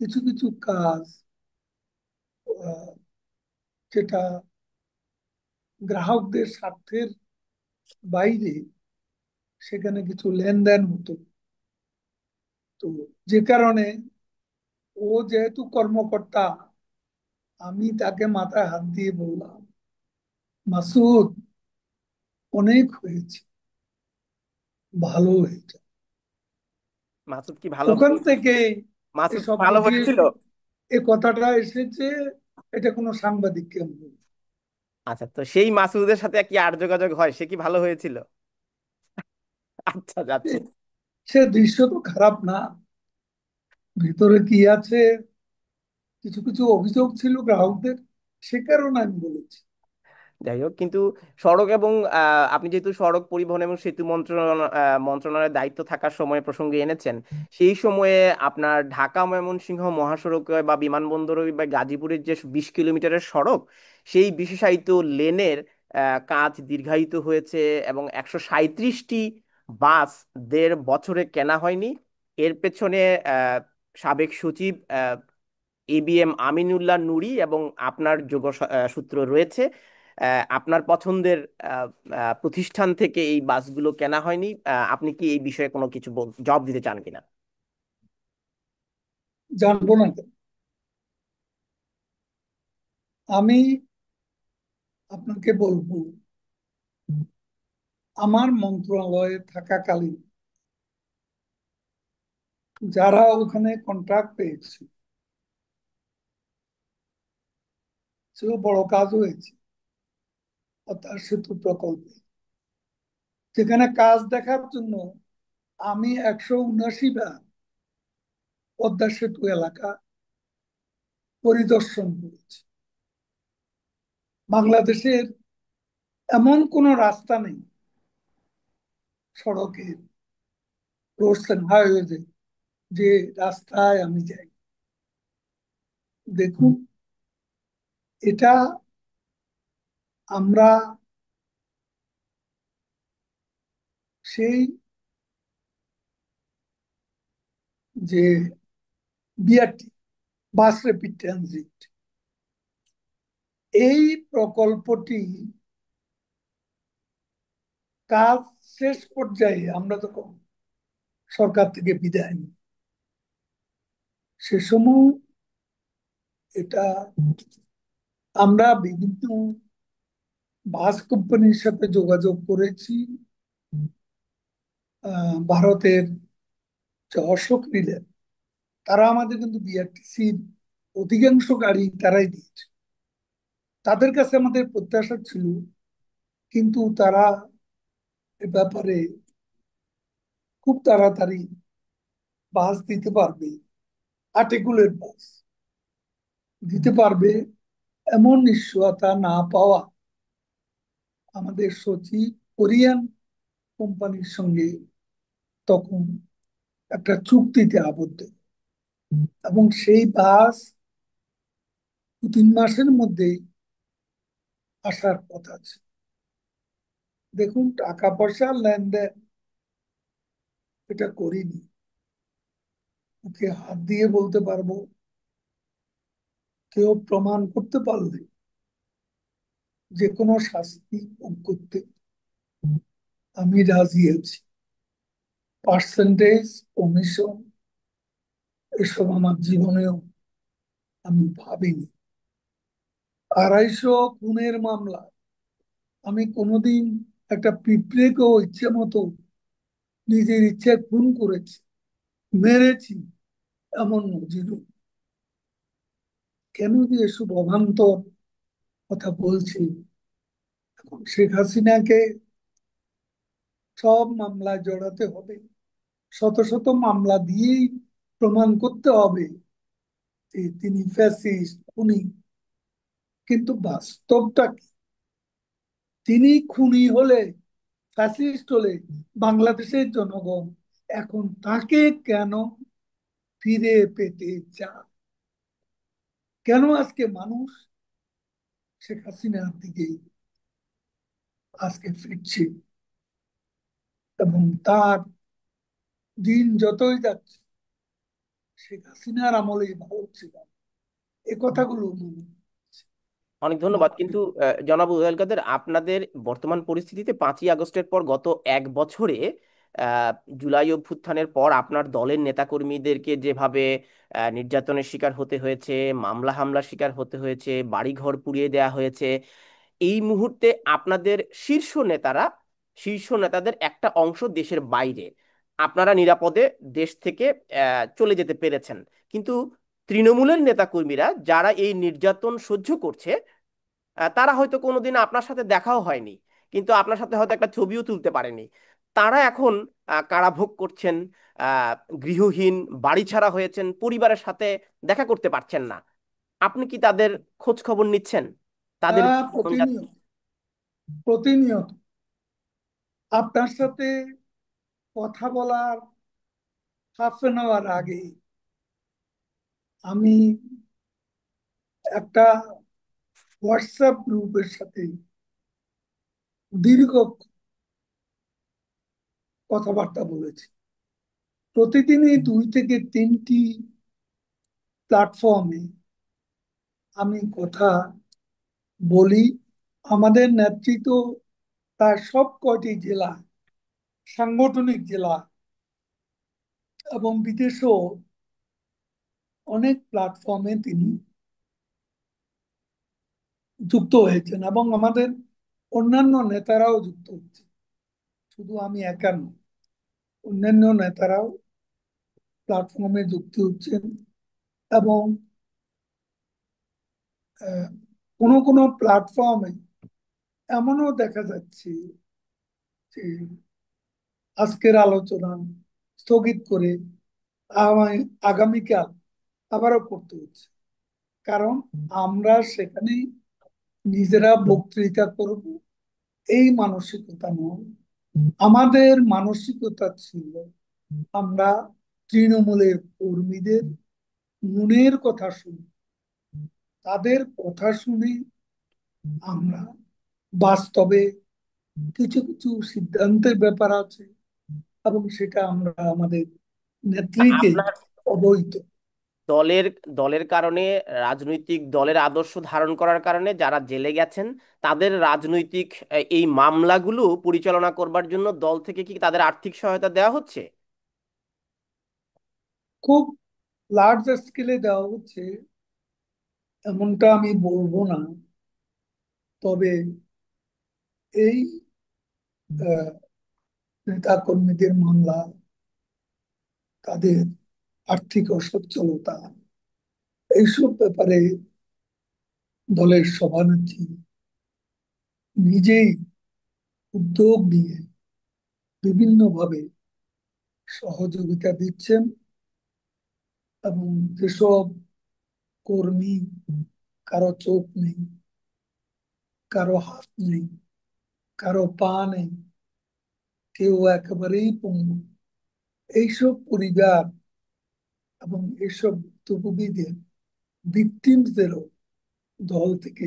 কিছু কিছু কাজ আহ, যেটা গ্রাহকদের স্বার্থের বাইরে, সেখানে কিছু লেনদেন হতো। তো যে কারণে ও যেহেতু কর্মকর্তা, আমি তাকে মাথায় হাত দিয়ে বললাম, মাসুদ, অনেক হয়েছে, ভালো হয়েছে। মাসুদ কি ভালো ওখান থেকে এই মাসুদ ভালো শব্দটি, হয়েছিল? এ কথাটা এসেছে। এটা কোনো সাংবাদিককে আমি বলি। আচ্ছা, তো সেই মাসুদের সাথে কি আর যোগাযোগ হয়? সে কি ভালো হয়েছিল? আচ্ছা, যাচ্ছি। সে দৃশ্য তো খারাপ না, ভিতরে কি আছে, কিছু কিছু অভিযোগ ছিল গ্রাহকদের, সে কারণে আমি বলেছি। যাই হোক, কিন্তু সড়ক এবং আপনি যেহেতু সড়ক পরিবহন এবং সেতু মন্ত্রণালয়ের দায়িত্ব থাকার সময় প্রসঙ্গে এনেছেন, সেই সময়ে আপনার ঢাকা ময়মনসিংহ মহাসড়ক বা বিমানবন্দর বা গাজীপুরের যে 20 কিলোমিটারের সড়ক, সেই বিশেষায়িত লেনের কাজ দীর্ঘায়িত হয়েছে এবং 137টি বাস 1.5 বছরে কেনা হয়নি। এর পেছনে সাবেক সচিব এবিএম আমিনুল্লাহ নুরি এবং আপনার সূত্র রয়েছে। আপনার পছন্দের আহ, প্রতিষ্ঠান থেকে এই বাসগুলো কেনা হয়নি। আপনি কি এই বিষয়ে কোনো কিছু জবাব দিতে চান কিনা? জানবো না কেন? আমি আপনাকে বলবো, আমার মন্ত্রণালয়ে থাকাকালীন যারা ওখানে কন্ট্রাক্ট পেয়েছে, সেও বড় কাজ হয়েছে পদ্মা সেতু প্রকল্পে, যেখানে কাজ দেখার জন্য আমি 179 বার পদ্মা সেতু এলাকা পরিদর্শন করেছি। বাংলাদেশের এমন কোন রাস্তা নেই, সড়কের রোডস এন্ড হাইওয়ে, যে রাস্তায় আমি যাই। দেখুন, এটা আমরা সেই যে বিআরটি, বাস র্যাপিড ট্রানজিট, এই প্রকল্পটি কাজ শেষ পর্যায়ে আমরা তখন সরকার থেকে বিদায় নিই। সে সময় এটা আমরা বিভিন্ন বাস কোম্পানির সাথে যোগাযোগ করেছি। ভারতের যে অশোক রিলের, তারা আমাদের কিন্তু বিআরটিসির অধিকাংশ গাড়ি তারাই দিয়েছে। তাদের কাছে আমাদের প্রত্যাশা ছিল, কিন্তু তারা এ ব্যাপারে খুব তাড়াতাড়ি বাস দিতে পারবে, আর্টিকুলেট বাস দিতে পারবে এমন নিশ্চয়তা না পাওয়া, আমাদের সচিব কোরিয়ান কোম্পানির সঙ্গে তখন একটা চুক্তিতে আবদ্ধ, এবং সেই বাস 2-3 মাসের মধ্যেই আসার কথা আছে। দেখুন, টাকা পয়সার লেনদেন এটা করিনি, ওকে হাত দিয়ে বলতে পারবো, কেউ প্রমাণ করতে পারলে যে কোনো শাস্তি ভোগ করতে আমি রাজি আছি। পার্সেন্টেজ, কমিশন এসব আমার জীবনেও আমি ভাবিনি। 250 খুনের মামলা আমি কোনোদিন একটা পিঁপড়েকেও ইচ্ছে মতো নিজের ইচ্ছে খুন করেছি, মেরেছি, এমন নজিরও। কেন যে এসব অভান্তর কথা বলছি? এখন শেখ হাসিনাকে সব মামলায় জড়াতে হবে, শত শত মামলা দিয়েই প্রমাণ করতে হবে যে তিনি ফ্যাসিস্ট, খুনি। কিন্তু বাস্তবটা কি? তিনি খুনি হলে, ফ্যাসিস্ট হলে বাংলাদেশের জনগণ এখন তাকে কেন ফিরে পেতে চায়? কেন আজকে মানুষ শেখ হাসিনার দিকে আজকে ফিরছে এবং তার দিন যতই যাচ্ছে শেখ হাসিনার আমলেই ভালো ছিল, এ কথাগুলো মনে হচ্ছে। অনেক ধন্যবাদ। কিন্তু জনাব উবায়দুল কাদের, আপনাদের বর্তমান পরিস্থিতিতে 5ই আগস্টের পর গত এক বছরে আহ, জুলাই অভ্যুত্থানের পর আপনার দলের নেতাকর্মীদেরকে যেভাবে নির্যাতনের শিকার হতে হয়েছে, মামলা হামলার শিকার হতে হয়েছে, বাড়িঘর পুড়িয়ে দেওয়া হয়েছে, এই মুহূর্তে আপনাদের শীর্ষ নেতাদের একটা অংশ দেশের বাইরে, আপনারা নিরাপদে দেশ থেকে চলে যেতে পেরেছেন। কিন্তু তৃণমূলের নেতাকর্মীরা যারা এই নির্যাতন সহ্য করছে, তারা হয়তো কোনোদিন আপনার সাথে দেখাও হয়নি, কিন্তু আপনার সাথে হয়তো একটা ছবিও তুলতে পারেনি। তারা এখন কারাভোগ করছেন, আহ, গৃহহীন, বাড়ি ছাড়া হয়েছেন, পরিবারের সাথে দেখা করতে পারছেন না। আপনি কি তাদের খোঁজ খবর নিচ্ছেন? তাদের হ্যাঁ, জীবন যাত্রা- প্রতিনিয়ত প্রতিনিয়ত আপনার সাথে কথা বলার হাফ 1 আওয়ার আগে আমি একটা হোয়াটসঅ্যাপ গ্রুপের সাথে দীর্ঘ কথাবার্তা বলেছি। প্রতিদিনই 2 থেকে 3টি প্ল্যাটফর্মে আমি কথা বলি। আমাদের নেতৃত্ব তার সব কয়টি জেলা, সাংগঠনিক জেলা এবং বিদেশেও অনেক প্ল্যাটফর্মে তিনি যুক্ত হয়েছেন এবং আমাদের অন্যান্য নেতারাও যুক্ত হচ্ছে। শুধু আমি একা নই, অন্যান্য নেতারাও প্ল্যাটফর্মে যুক্ত হচ্ছেন এবং কোনো কোনো প্ল্যাটফর্মে এমনও দেখা যাচ্ছে যে আজকের আলোচনা স্থগিত করে আগামীকাল আবারও করতে হচ্ছে। কারণ আমরা সেখানে নিজেরা বক্তৃতা করব, এই মানসিকতা নয়। আমাদের মানসিকতা ছিল আমরা তৃণমূলের কর্মীদের মনের কথা শুনি, তাদের কথা শুনে আমরা বাস্তবে কিছু কিছু সিদ্ধান্তের ব্যাপার আছে এবং সেটা আমরা আমাদের নেত্রীকে আপনার অবহিত। দলের দলের কারণে, রাজনৈতিক দলের আদর্শ ধারণ করার কারণে যারা জেলে গেছেন, তাদের রাজনৈতিক এই মামলাগুলো পরিচালনা করবার জন্য দল থেকে কি তাদের আর্থিক সহায়তা দেওয়া হচ্ছে? খুব লার্জ স্কেলে দেওয়া হচ্ছে এমনটা আমি বলবো না, তবে এই নেতা কর্মীদের মামলা, তাদের আর্থিক অসচ্ছলতা, এইসব ব্যাপারে দলের সভানেত্রী নিজেই উদ্যোগ নিয়ে বিভিন্নভাবে সহযোগিতা দিচ্ছেন এবং যেসব কর্মী কারো চোখ নেই, কারো হাত নেই, কারো পা নেই, কেউ একেবারেই পঙ্গু, এইসব পরিবার এবং এইসব ভুক্তভোগীদের ভিকটিমসদেরও দল থেকে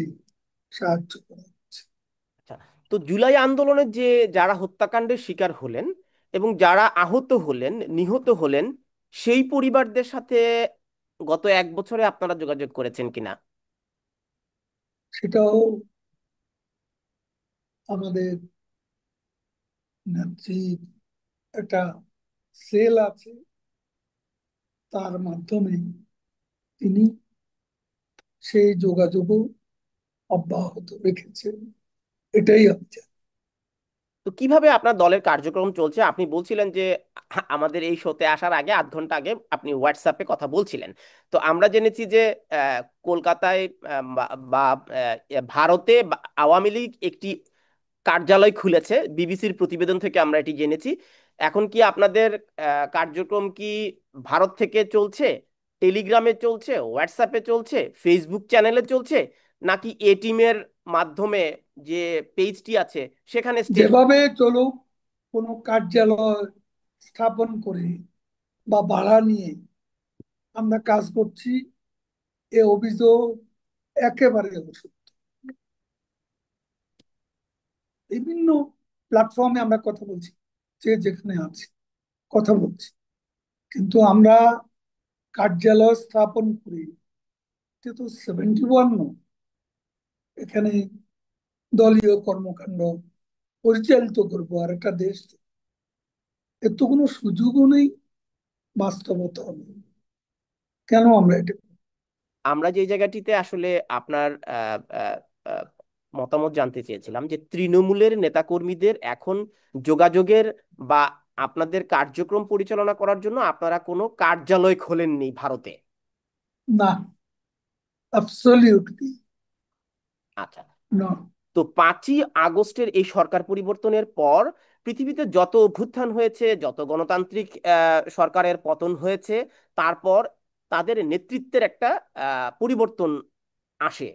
সাহায্য করা হচ্ছে। আচ্ছা, তো জুলাই আন্দোলনে যে যারা হত্যাকাণ্ডের শিকার হলেন এবং যারা আহত হলেন, নিহত হলেন, সেই পরিবারদের সাথে গত 1 বছরে আপনারা যোগাযোগ করেছেন কিনা? সেটাও আমাদের নেত্রীর একটা সেল আছে, তার মাধ্যমে তিনি সেই যোগাযোগও অব্যাহত রেখেছেন। এটাই আমি জানি। তো কিভাবে আপনার দলের কার্যক্রম চলছে? আপনি বলছিলেন যে আমাদের এই শোতে আসার আগে 8 ঘন্টা আগে আপনি হোয়াটসঅ্যাপে কথা বলছিলেন। তো আমরা জেনেছি যে কলকাতায় বা ভারতে আওয়ামী লীগ একটি কার্যালয় খুলেছে, বিবিসির প্রতিবেদন থেকে আমরা এটি জেনেছি। এখন কি আপনাদের কার্যক্রম কি ভারত থেকে চলছে, টেলিগ্রামে চলছে, হোয়াটসঅ্যাপে চলছে, ফেসবুক চ্যানেলে চলছে, নাকি এ টিমের মাধ্যমে যে পেজটি আছে সেখানে স্টেজ? যেভাবে চলুক, কোনো কার্যালয় স্থাপন করে বা ভাড়া নিয়ে আমরা কাজ করছি, এ অভিযোগ একেবারে অসত্য। বিভিন্ন প্ল্যাটফর্মে আমরা কথা বলছি, যে যেখানে আছে কথা বলছি, কিন্তু আমরা কার্যালয় স্থাপন করি, এটা তো 71 নয়। এখানে দলীয় কর্মকাণ্ড পরিচালিত করবো আর একটা দেশ, এর তো কোনো সুযোগও নেই, বাস্তবতাও নেই। কেন আমরা এটা করব? আমরা যে জায়গাটিতে আসলে আপনার মতামত জানতে চেয়েছিলাম যে তৃণমূলের নেতাকর্মীদের এখন যোগাযোগের বা আপনাদের কার্যক্রম পরিচালনা করার জন্য আপনারা কোনো কার্যালয় খোলেননি ভারতে। না, অ্যাবসলিউটলি আচ্ছা। না। তো 5ই আগস্টের এই সরকার পরিবর্তনের পর পৃথিবীতে যত অভ্যুত্থান হয়েছে, যত গণতান্ত্রিক সরকারের পতন হয়েছে, তারপর তাদের নেতৃত্বের একটা পরিবর্তন আসে।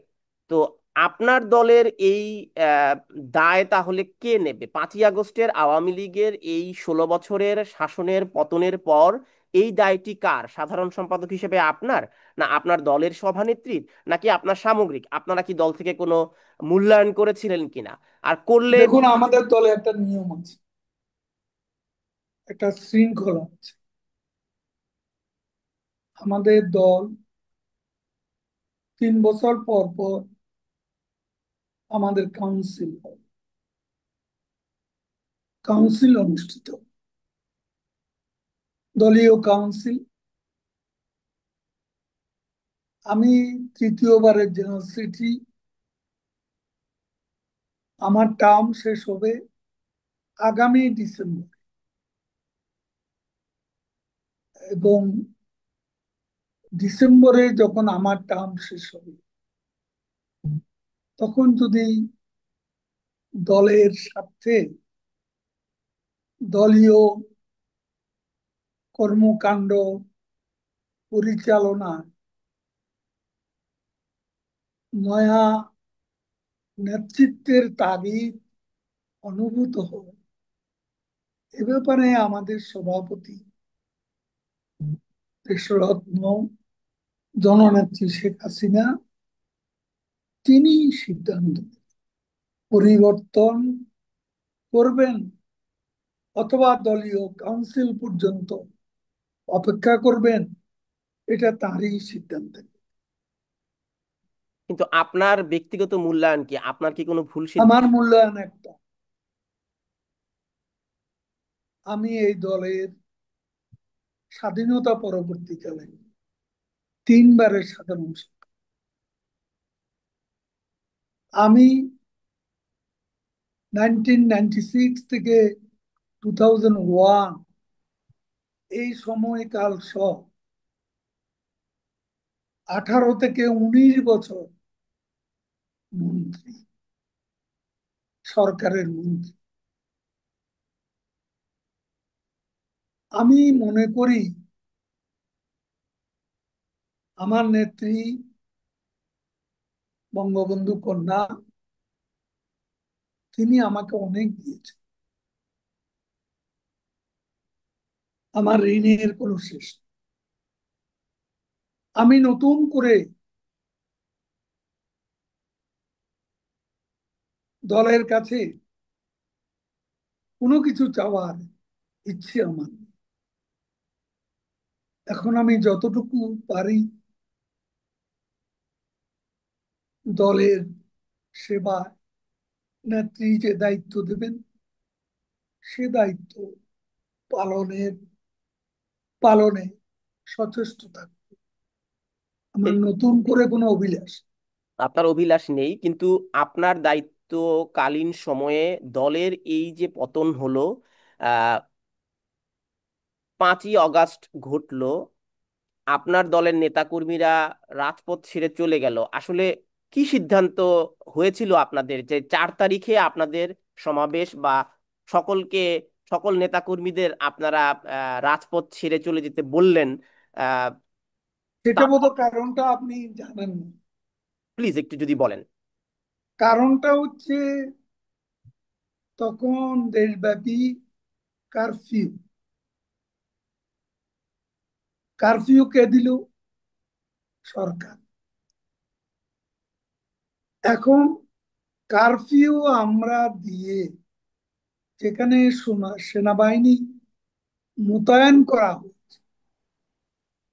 তো আপনার দলের এই আহ, দায় তাহলে কে নেবে? 5ই আগস্টের আওয়ামী লীগের এই 16 বছরের শাসনের পতনের পর এই দায়টি কার? সাধারণ সম্পাদক হিসেবে আপনার, না আপনার দলের সভানেত্রীর, নাকি আপনার সামগ্রিক? আপনারা কি দল থেকে কোনো মূল্যায়ন করেছিলেন কিনা? আর করলে দেখুন, আমাদের দলে একটা নিয়ম আছে, একটা শৃঙ্খলা আছে। আমাদের দল 3 বছর পর পর আমাদের কাউন্সিল অনুষ্ঠিত, দলীয় কাউন্সিল। আমি তৃতীয়বারের জেনারেল সেক্রেটারি। আমার টার্ম শেষ হবে আগামী ডিসেম্বর, এবং ডিসেম্বরে যখন আমার টার্ম শেষ হবে, তখন যদি দলের স্বার্থে দলীয় কর্মকাণ্ড পরিচালনা নয়া নেতৃত্বের তাগিদ অনুভূত হয়, এ ব্যাপারে আমাদের সভাপতি, দেশরত্ন জননেত্রী শেখ হাসিনা, তিনি সিদ্ধান্ত নেবেন। পরিবর্তন করবেন অথবা দলীয় কাউন্সিল পর্যন্ত অপেক্ষা করবেন, এটা তারই সিদ্ধান্ত। কিন্তু আপনার ব্যক্তিগত মূল্যায়ন কি? আপনার কি কোনো ভুল আমার সিদ্ধান্ত? মূল্যায়ন একটা, আমি এই দলের স্বাধীনতা পরবর্তীকালে 3বারের সাধারণ সম্পাদক। আমি 1996 থেকে 2001 এই সময়কাল সহ 18 থেকে 19 বছর মন্ত্রী, সরকারের মন্ত্রী। আমি মনে করি আমার নেত্রী বঙ্গবন্ধু কন্যা, তিনি আমাকে অনেক দিয়েছেন। আমার ঋণের কোনো শেষ নেই। আমি নতুন করে দলের কাছে কোনো কিছু চাওয়ার ইচ্ছে আমার নেই। এখন আমি যতটুকু পারি দলের সেবা, নেত্রী যে দায়িত্ব দেবেন সে দায়িত্ব পালনের পালনে সচেষ্ট থাকবে। আমার নতুন করে কোনো অভিলাষ। আপনার অভিলাষ নেই, কিন্তু আপনার দায়িত্বকালীন সময়ে দলের এই যে পতন হলো, 5ই অগাস্ট ঘটলো, আপনার দলের নেতাকর্মীরা রাজপথ ছেড়ে চলে গেল, আসলে কি সিদ্ধান্ত হয়েছিল আপনাদের যে 4 তারিখে আপনাদের সমাবেশ, বা সকলকে, সকল নেতাকর্মীদের আপনারা রাজপথ ছেড়ে চলে যেতে বললেন? আহ সেটা তার বোধ কারণটা আপনি জানেন না। প্লিজ একটু যদি বলেন। কারণটা হচ্ছে তখন দেশব্যাপী কারফিউ। কারফিউ কে দিল? সরকার। এখন কারফিউ আমরা দিয়ে যেখানে সেনাবাহিনী মোতায়েন করা হচ্ছে,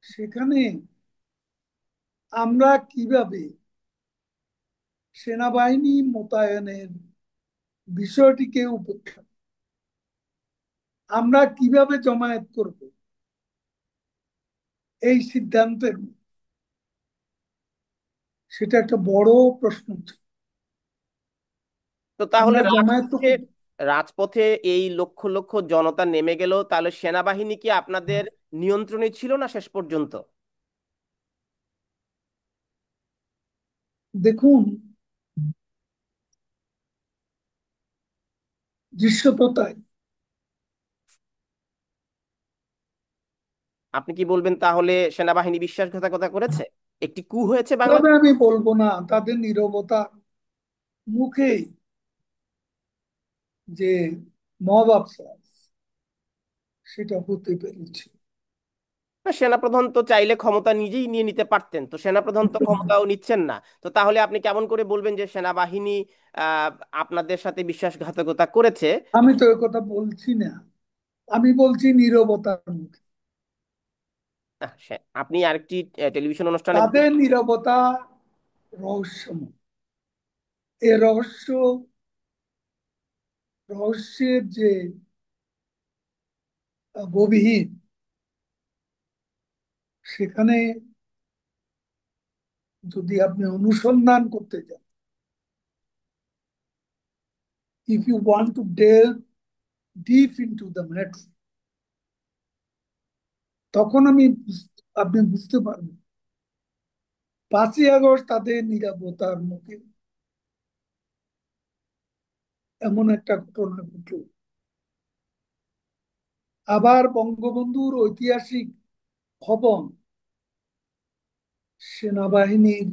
সেখানে আমরা কিভাবে সেনাবাহিনী মোতায়েনের বিষয়টিকে উপেক্ষা, আমরা কিভাবে জমায়েত করব এই সিদ্ধান্তের, সেটা একটা বড় প্রশ্ন ছিল। তো তাহলে আমরা জমায়েত তো রাজপথে, রাজপথে এই লক্ষ লক্ষ জনতা নেমে গেল, তাহলে সেনাবাহিনী কি আপনাদের নিয়ন্ত্রণে ছিল না শেষ পর্যন্ত? দেখুন, দৃশ্যত তাই। আপনি কি বলবেন তাহলে সেনাবাহিনী বিশ্বাসঘাতকতা করেছে, একটি কু হয়েছে তবে বাংলাদেশ? আমি বলবো না, তাদের নীরবতা মুখেই যে মব আফসার সেটা হতে পেরেছে। না, সেনাপ্রধান তো চাইলে ক্ষমতা নিজেই নিয়ে নিতে পারতেন, তো সেনাপ্রধান তো ক্ষমতাও নিচ্ছেন না। তো তাহলে আপনি কেমন করে বলবেন যে সেনাবাহিনী আহ আপনাদের সাথে বিশ্বাসঘাতকতা করেছে? আমি তো এ কথা বলছি না, আমি বলছি নীরবতার মুখে। আপনি আরেকটি টেলিভিশন অনুষ্ঠানে তাদের নীরবতা রহস্যময়। এ রহস্যের যে গভীর, সেখানে যদি আপনি অনুসন্ধান করতে যান, if you want to delve deep into the matter, তখন আপনি বুঝতে পারবেন 5ই আগস্ট তাদের নীরবতার মুখে এমন একটা ঘটনা ঘটল। আবার বঙ্গবন্ধুর ঐতিহাসিক ভবন সেনাবাহিনীর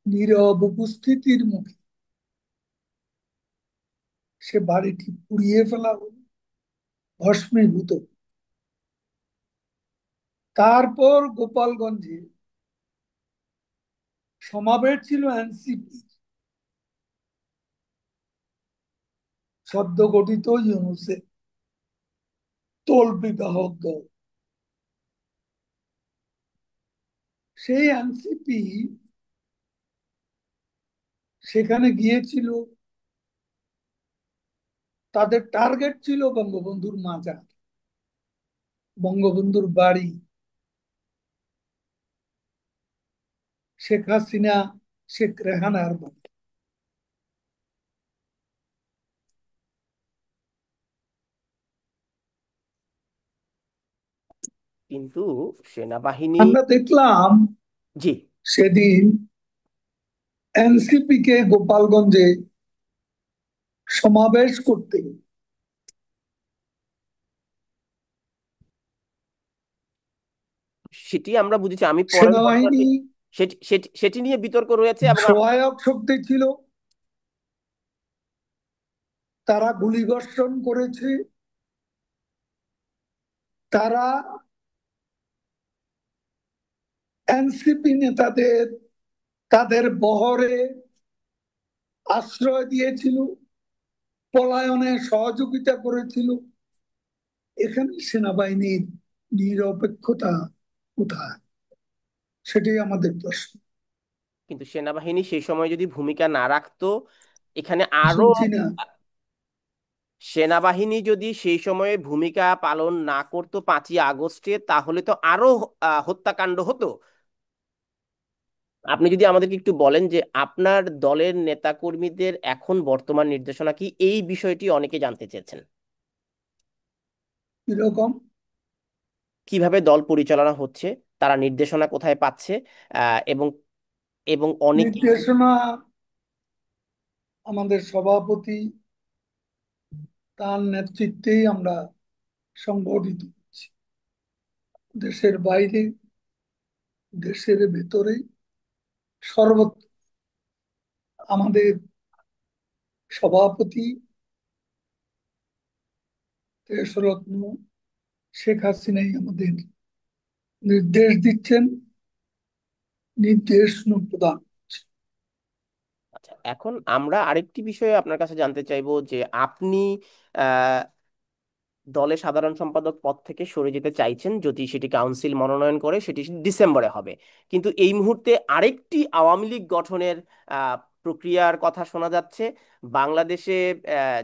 নীরব উপস্থিতির মুখে সে বাড়িটি পুড়িয়ে ফেলা হলো, ভস্মীভূত। তারপর গোপালগঞ্জে সমাবেশ ছিল এনসিপি, সদ্য গঠিত ইউনুসের তল্পি বাহক দল। সেই এনসিপি সেখানে গিয়েছিল, তাদের টার্গেট ছিল বঙ্গবন্ধুর মাজার, বঙ্গবন্ধুর বাড়ি, শেখ হাসিনা, শেখ রেহানার বাড়ি। কিন্তু সেনাবাহিনী, আমরা দেখলাম জি, সেদিন এনসিপি কে গোপালগঞ্জে সমাবেশ করতে সেটি আমরা বুঝেছি, আমি পরের ঘটনাটি, সেনাবাহিনী সেটি সেটি সেটি নিয়ে বিতর্ক রয়েছে, এবং সহায়ক শক্তি ছিল, তারা গুলিবর্ষণ করেছে, তারা এনসিপি নেতাদের তাদের বহরে আশ্রয় দিয়েছিল, পলায়নে সহযোগিতা করেছিল। এখানে সেনাবাহিনীর নিরপেক্ষতা কোথায়, সেটাই আমাদের প্রশ্ন। কিন্তু সেনাবাহিনী সেই সময় যদি ভূমিকা না রাখতো, এখানে আরো শুনছি না। সেনাবাহিনী যদি সেই সময়ে ভূমিকা পালন না করতো 5ই আগস্টে, তাহলে তো আরো হত্যাকাণ্ড হতো। আপনি যদি আমাদেরকে একটু বলেন যে আপনার দলের নেতাকর্মীদের এখন বর্তমান নির্দেশনা কি, এই বিষয়টি অনেকে জানতে চেয়েছেন। কিরকম কিভাবে দল পরিচালনা হচ্ছে, তারা নির্দেশনা কোথায় পাচ্ছে, এবং এবং অনেকে। নির্দেশনা? আমাদের সভাপতি, তার নেতৃত্বেই আমরা সংগঠিত করছি। দেশের বাইরে, দেশের ভেতরে, সর্বত্র আমাদের সভাপতি দেশরত্ন শেখ হাসিনাই আমাদের নির্দেশ দিচ্ছেন, নির্দেশ প্রদান করছেন। আচ্ছা, এখন আমরা আরেকটি বিষয়ে আপনার কাছে জানতে চাইবো যে আপনি দলের সাধারণ সম্পাদক পদ থেকে সরে যেতে চাইছেন, যদি সেটি কাউন্সিল মনোনয়ন করে, সেটি ডিসেম্বরে হবে। কিন্তু এই মুহূর্তে আরেকটি আওয়ামী লীগ গঠনের আহ, প্রক্রিয়ার কথা শোনা যাচ্ছে বাংলাদেশে।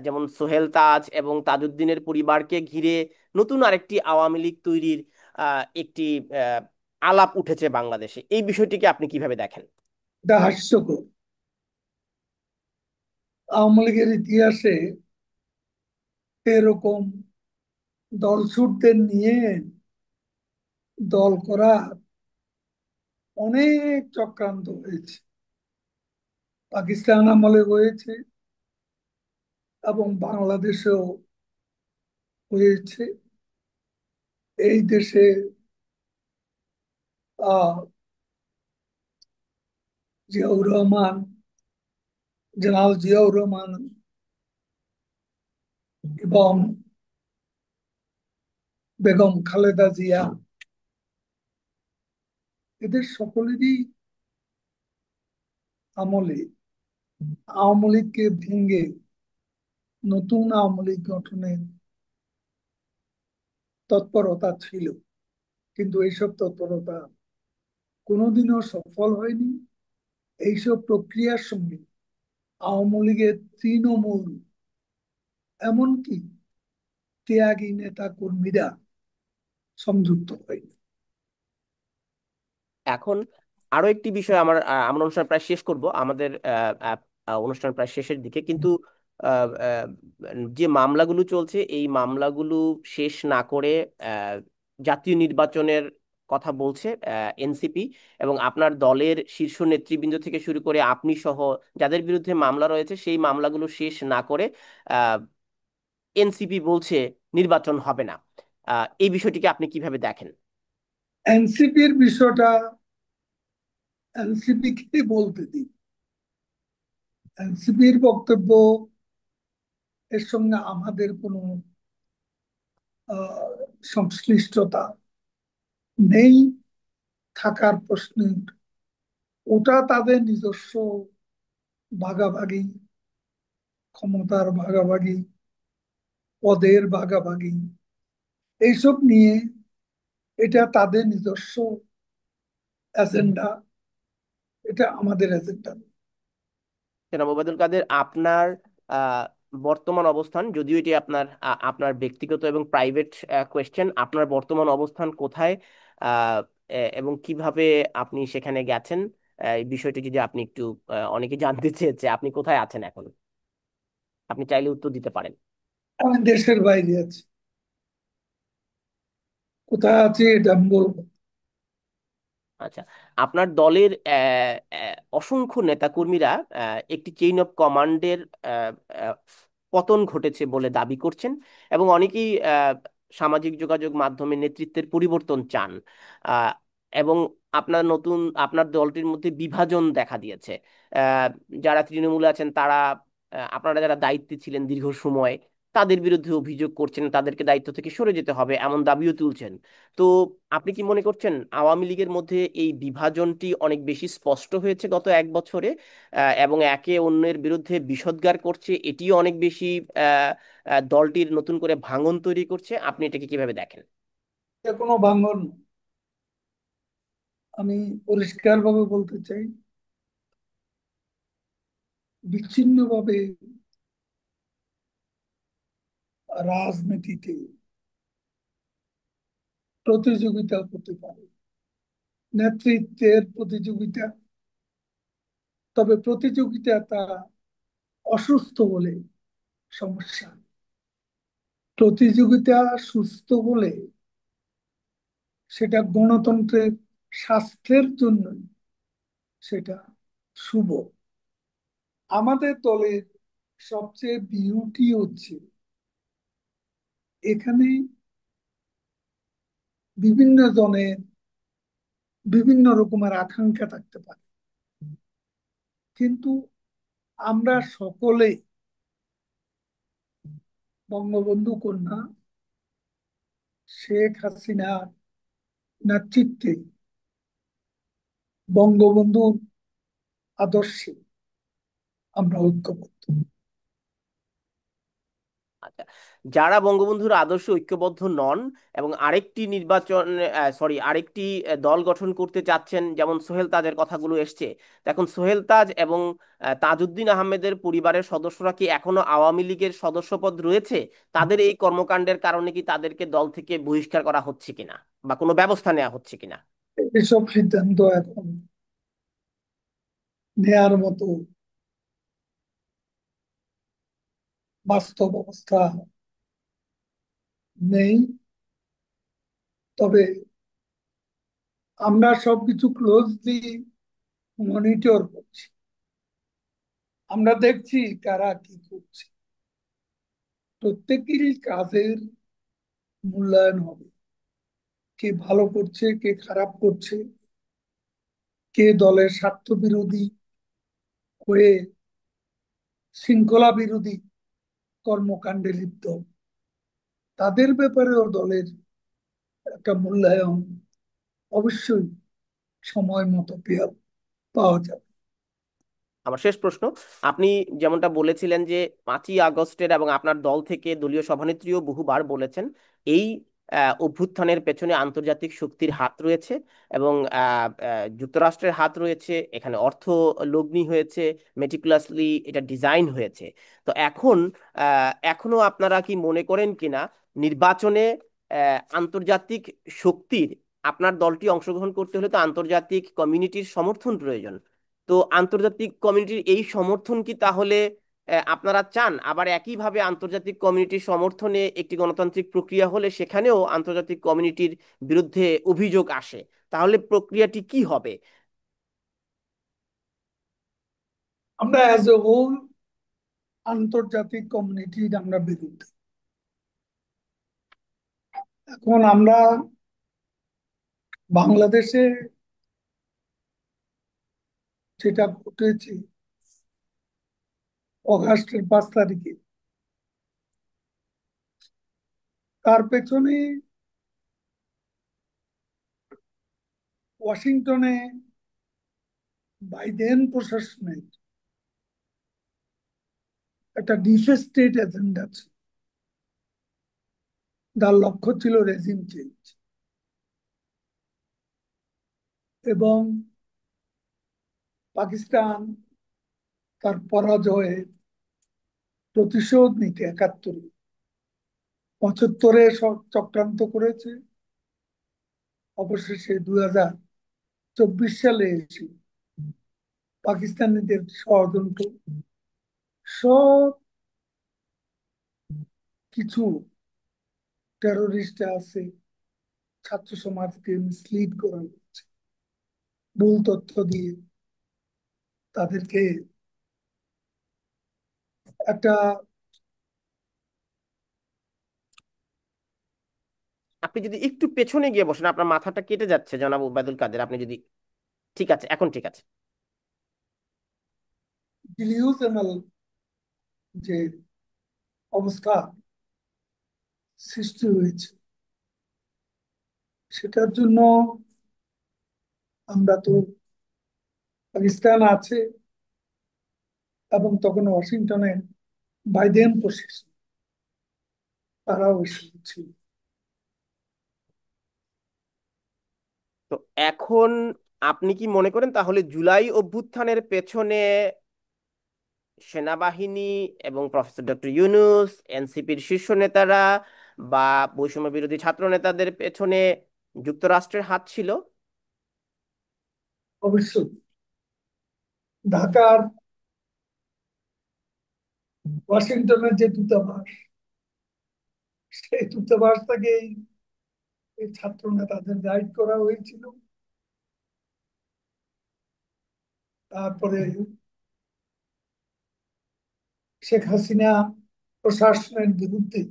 যেমন সোহেল তাজ এবং তাজউদ্দিনের পরিবারকে ঘিরে নতুন আরেকটি আওয়ামী লীগ তৈরির একটি আলাপ উঠেছে বাংলাদেশে। এই বিষয়টিকে আপনি কিভাবে দেখেন? এটা হাস্যকর। আওয়ামী লীগের ইতিহাসে এরকম দলছুটদের নিয়ে দল করা অনেক চক্রান্ত হয়েছে। পাকিস্তান আমলে হয়েছে এবং বাংলাদেশেও হয়েছে। এই দেশে আহ জিয়াউর রহমান, জেনারেল জিয়াউর রহমান এবং বেগম খালেদা জিয়া, এদের সকলেরই আমলে আওয়ামী লীগকে ভেঙে নতুন আওয়ামী লীগ গঠনের তৎপরতা ছিল, কিন্তু এইসব তৎপরতা কোনোদিনও সফল হয়নি। এইসব প্রক্রিয়ার সঙ্গে আওয়ামী লীগের তৃণমূল, এমনকি ত্যাগী নেতা কর্মীরা সংযুক্ত হয়নি। এখন আরো একটি বিষয়, আমরা অনুষ্ঠান প্রায় শেষ করব, আমাদের অনুষ্ঠান প্রায় শেষের দিকে, কিন্তু আহ, আহ, যে মামলাগুলো চলছে এই মামলাগুলো শেষ না করে আহ, জাতীয় নির্বাচনের কথা বলছে এনসিপি, এবং আপনার দলের শীর্ষ নেতৃবৃন্দ থেকে শুরু করে আপনি সহ যাদের বিরুদ্ধে মামলা রয়েছে সেই মামলাগুলো শেষ না করে এনসিপি বলছে নির্বাচন হবে না। এই বিষয়টিকে আপনি কিভাবে দেখেন? এনসিপির বিষয়টা এনসিপি কে বলতে দিন। এনসিপির বক্তব্য, এর সঙ্গে আমাদের কোনো আহ, সংশ্লিষ্টতা নেই, থাকার প্রশ্ন। ওটা তাদের নিজস্ব ভাগাভাগি, ক্ষমতার ভাগাভাগি, পদের ভাগাভাগি, এইসব নিয়ে, এটা তাদের নিজস্ব এজেন্ডা, এটা আমাদের এজেন্ডা নয়। জনাব ওবায়দুল কাদের, আপনার আহ, বর্তমান অবস্থান, যদিও এটি আপনার আপনার ব্যক্তিগত এবং প্রাইভেট কোয়েশ্চেন, আপনার বর্তমান অবস্থান কোথায়, আহ, এবং কিভাবে আপনি সেখানে গেছেন, এই বিষয়টি যদি আপনি একটু, অনেকে জানতে চেয়েছে আপনি কোথায় আছেন এখন, আপনি চাইলে উত্তর দিতে পারেন। আমি দেশের বাইরে আছি, কোথায় আছি এটা আমি বলবো। আচ্ছা, আপনার দলের অসংখ্য নেতাকর্মীরা একটি চেইন অফ কমান্ডের পতন ঘটেছে বলে দাবি করছেন, এবং অনেকেই সামাজিক যোগাযোগ মাধ্যমে নেতৃত্বের পরিবর্তন চান। আহ, এবং আপনার দলটির মধ্যে বিভাজন দেখা দিয়েছে। আহ, যারা তৃণমূলে আছেন তারা, আপনারা যারা দায়িত্বে ছিলেন দীর্ঘ সময়, তাদের বিরুদ্ধে অভিযোগ করছেন, তাদেরকে দায়িত্ব থেকে সরে যেতে হবে এমন দাবিও তুলছেন। তো আপনি কি মনে করছেন আওয়ামী লীগের মধ্যে এই বিভাজনটি অনেক বেশি স্পষ্ট হয়েছে গত 1 বছরে, এবং একে অন্যের বিরুদ্ধে বিষোদ্গার করছে, এটিও অনেক বেশি আহ, দলটির নতুন করে ভাঙন তৈরি করছে? আপনি এটাকে কিভাবে দেখেন? এটা কোনো ভাঙন নয়। আমি পরিষ্কারভাবে বলতে চাই, বিচ্ছিন্নভাবে রাজনীতিতে প্রতিযোগিতা হতে পারে, নেতৃত্বের প্রতিযোগিতা। তবে প্রতিযোগিতাটা অসুস্থ হলে সমস্যা, প্রতিযোগিতা সুস্থ হলে সেটা গণতন্ত্রের স্বাস্থ্যের জন্য সেটা শুভ। আমাদের দলের সবচেয়ে বিউটি হচ্ছে এখানে বিভিন্ন জনের বিভিন্ন রকমের আকাঙ্ক্ষা থাকতে পারে, কিন্তু আমরা সকলে বঙ্গবন্ধু কন্যা শেখ হাসিনার নেতৃত্বে বঙ্গবন্ধুর আদর্শে আমরা ঐক্যবদ্ধ। আচ্ছা, যারা বঙ্গবন্ধুর আদর্শে ঐক্যবদ্ধ নন এবং আরেকটি নির্বাচন, আরেকটি দল গঠন করতে চাচ্ছেন, যেমন সোহেল তাজের কথাগুলো এসছে, তো এখন সোহেল তাজ এবং তাজউদ্দিন আহমেদের পরিবারের সদস্যরা কি এখনো আওয়ামী লীগের সদস্যপদ রয়েছে? তাদের এই কর্মকাণ্ডের কারণে কি তাদেরকে দল থেকে বহিষ্কার করা হচ্ছে কিনা বা কোনো ব্যবস্থা নেওয়া হচ্ছে কিনা? এসব সিদ্ধান্ত এখন নেয়ার মতো বাস্তব অবস্থা নেই। তবে আমরা সবকিছু ক্লোজলি মনিটর করছি, আমরা দেখছি কারা কি করছে। প্রত্যেকেরই কাজের মূল্যায়ন হবে, কে ভালো করছে কে খারাপ করছে, কে দলের স্বার্থ বিরোধী হয়ে শৃঙ্খলা বিরোধী কর্মকাণ্ডে লিপ্ত, তাদের ব্যাপারেও দলের একটা মূল্যায়ন অবশ্যই সময় মতো পাওয়া যাবে। আমার শেষ প্রশ্ন, আপনি যেমনটা বলেছিলেন যে 5ই আগস্টের, এবং আপনার দল থেকে দলীয় সভানেত্রীও বহুবার বলেছেন, এই অভ্যুত্থানের পেছনে আন্তর্জাতিক শক্তির হাত রয়েছে এবং যুক্তরাষ্ট্রের হাত রয়েছে। এখানে অর্থ লগ্নি হয়েছে, মেটিকুলাসলি এটা ডিজাইন হয়েছে। তো এখন এখনো আপনারা কি মনে করেন কিনা নির্বাচনে আন্তর্জাতিক শক্তির, আপনার দলটি অংশগ্রহণ করতে হলে তো আন্তর্জাতিক কমিউনিটির সমর্থন প্রয়োজন, তো আন্তর্জাতিক কমিউনিটির এই সমর্থন কি তাহলে আপনারা চান? আবার একইভাবে আন্তর্জাতিক কমিউনিটির সমর্থনে একটি গণতান্ত্রিক প্রক্রিয়া হলে সেখানেও আন্তর্জাতিক কমিউনিটির বিরুদ্ধে অভিযোগ আসে, তাহলে প্রক্রিয়াটি কি হবে? আমরা অ্যাজ এ হোল আন্তর্জাতিক কমিউনিটির আমরা বিরুদ্ধে। এখন আমরা বাংলাদেশে যেটা ঘটেছে অগাস্টের 5 তারিখে, তার পেছনে ওয়াশিংটনে বাইডেন প্রশাসনের একটা ডিপ স্টেট এজেন্ডা ছিল, যার লক্ষ্য ছিল রেজিম চেঞ্জ এবং পাকিস্তান তার পরাজয়ের প্রতিশোধ নিতে 71, 75 চক্রান্ত করেছে। অবশেষে 2024 সালে এসে পাকিস্তানিদের ষড়যন্ত্র সব কিছু, টেরোরিস্ট আছে, ছাত্র সমাজকে মিসলিড করা হচ্ছে, ভুল তথ্য দিয়ে তাদেরকে একটা আপনি যদি একটু পেছনে গিয়ে বসেন, আপনার মাথাটা কেটে যাচ্ছে জনাব ওবায়দুল কাদের, আপনি যদি, ঠিক আছে, এখন ঠিক আছে। ডিলিউশনাল যে অবস্থা সৃষ্টি হয়েছে, সেটার জন্য আমরা তো, পাকিস্তান আছে এবং তখন ওয়াশিংটনে বাইডেন প্রশাসন, তারাও এসেছিল। তো এখন আপনি কি মনে করেন তাহলে জুলাই অভ্যুত্থানের পেছনে সেনাবাহিনী এবং প্রফেসর ডক্টর ইউনূস, এনসিপির শীর্ষ নেতারা বা বৈষম্য বিরোধী ছাত্র নেতাদের পেছনে যুক্তরাষ্ট্রের হাত ছিল? অবশ্যই ঢাকার ওয়াশিংটনের যে দূতাবাস, সেই দূতাবাস থেকেই এই ছাত্র নেতাদের গাইড করা হয়েছিল। তারপরে শেখ হাসিনা প্রশাসনের বিরুদ্ধে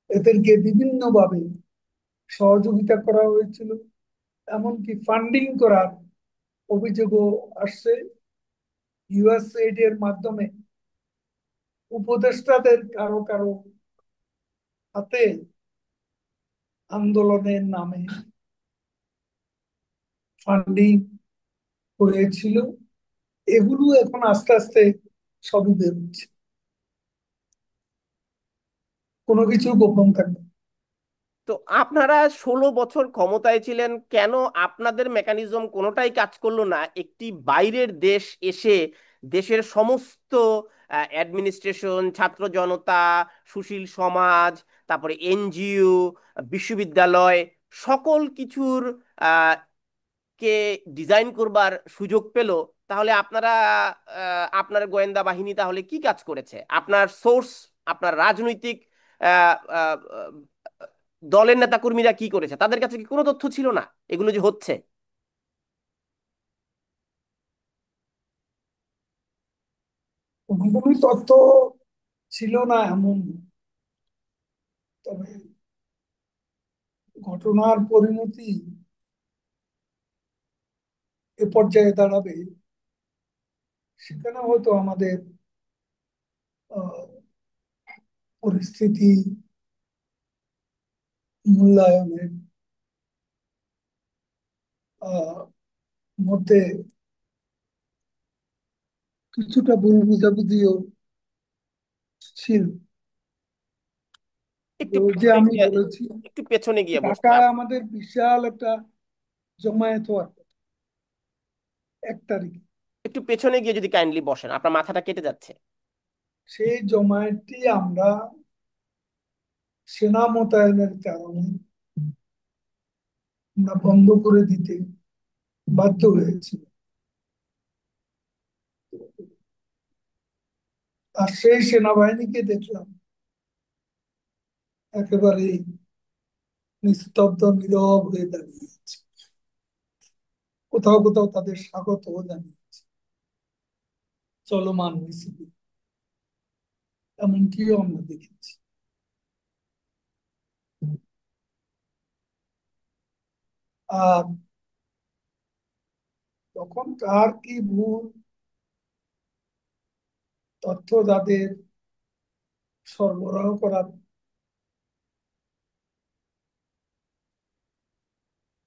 এদেরকে বিভিন্নভাবে সহযোগিতা করা হয়েছিল, এমনকি ফান্ডিং করার অভিযোগও আসছে। ইউএসএইড এর মাধ্যমে উপদেষ্টাদের কারো কারো হাতে আন্দোলনের নামে ফান্ডিং হয়েছিল। এগুলো এখন আস্তে আস্তে সবই বেরোচ্ছে, কোনো কিছু গোপন থাকবে না। তো আপনারা 16 বছর ক্ষমতায় ছিলেন, কেন আপনাদের মেকানিজম কোনোটাই কাজ করলো না একটি বাইরের দেশ এসে দেশের সমস্ত অ্যাডমিনিস্ট্রেশন, ছাত্র জনতা, সুশীল সমাজ, তারপরে এনজিও, বিশ্ববিদ্যালয়, সকল কিছুর আহ, কে ডিজাইন করবার সুযোগ পেল? তাহলে আপনারা আপনার গোয়েন্দা বাহিনী তাহলে কি কাজ করেছে? আপনার সোর্স, আপনার রাজনৈতিক আহ, আহ, দলের নেতাকর্মীরা কি করেছে? তাদের কাছে কি কোনো তথ্য ছিল না এগুলো যে হচ্ছে? কোনো তথ্য ছিল না এমন না। তবে ঘটনার পরিণতি এ পর্যায়ে দাঁড়াবে, সেখানে হয়তো আমাদের আহ, পরিস্থিতি মূল্যায়নের আহ, মধ্যে কিছুটা ভুল বুঝাবুঝিও ছিল। একটু ওই যে পেছনে আমি গিয়ে, বলেছি, একটু পেছনে গিয়ে বসুন ঢাকায় আমাদের বিশাল একটা জমায়েত হওয়ার কথা 1 তারিখে। একটু পেছনে গিয়ে যদি কাইন্ডলি বসেন, আপনার মাথাটা কেটে যাচ্ছে। সেই জমায়েতটি আমরা সেনা মোতায়েনের কারণে আমরা বন্ধ করে দিতে বাধ্য হয়েছি। আর সেই সেনাবাহিনীকে দেখলাম একেবারে নিস্তব্ধ নীরব হয়ে দাঁড়িয়েছে, কোথাও কোথাও তাদের স্বাগত জানিয়েছে চলমান মিছিলে, এমনটিও আমরা দেখেছি। আর তখন কার কি ভুল তথ্য তাদের সরবরাহ করার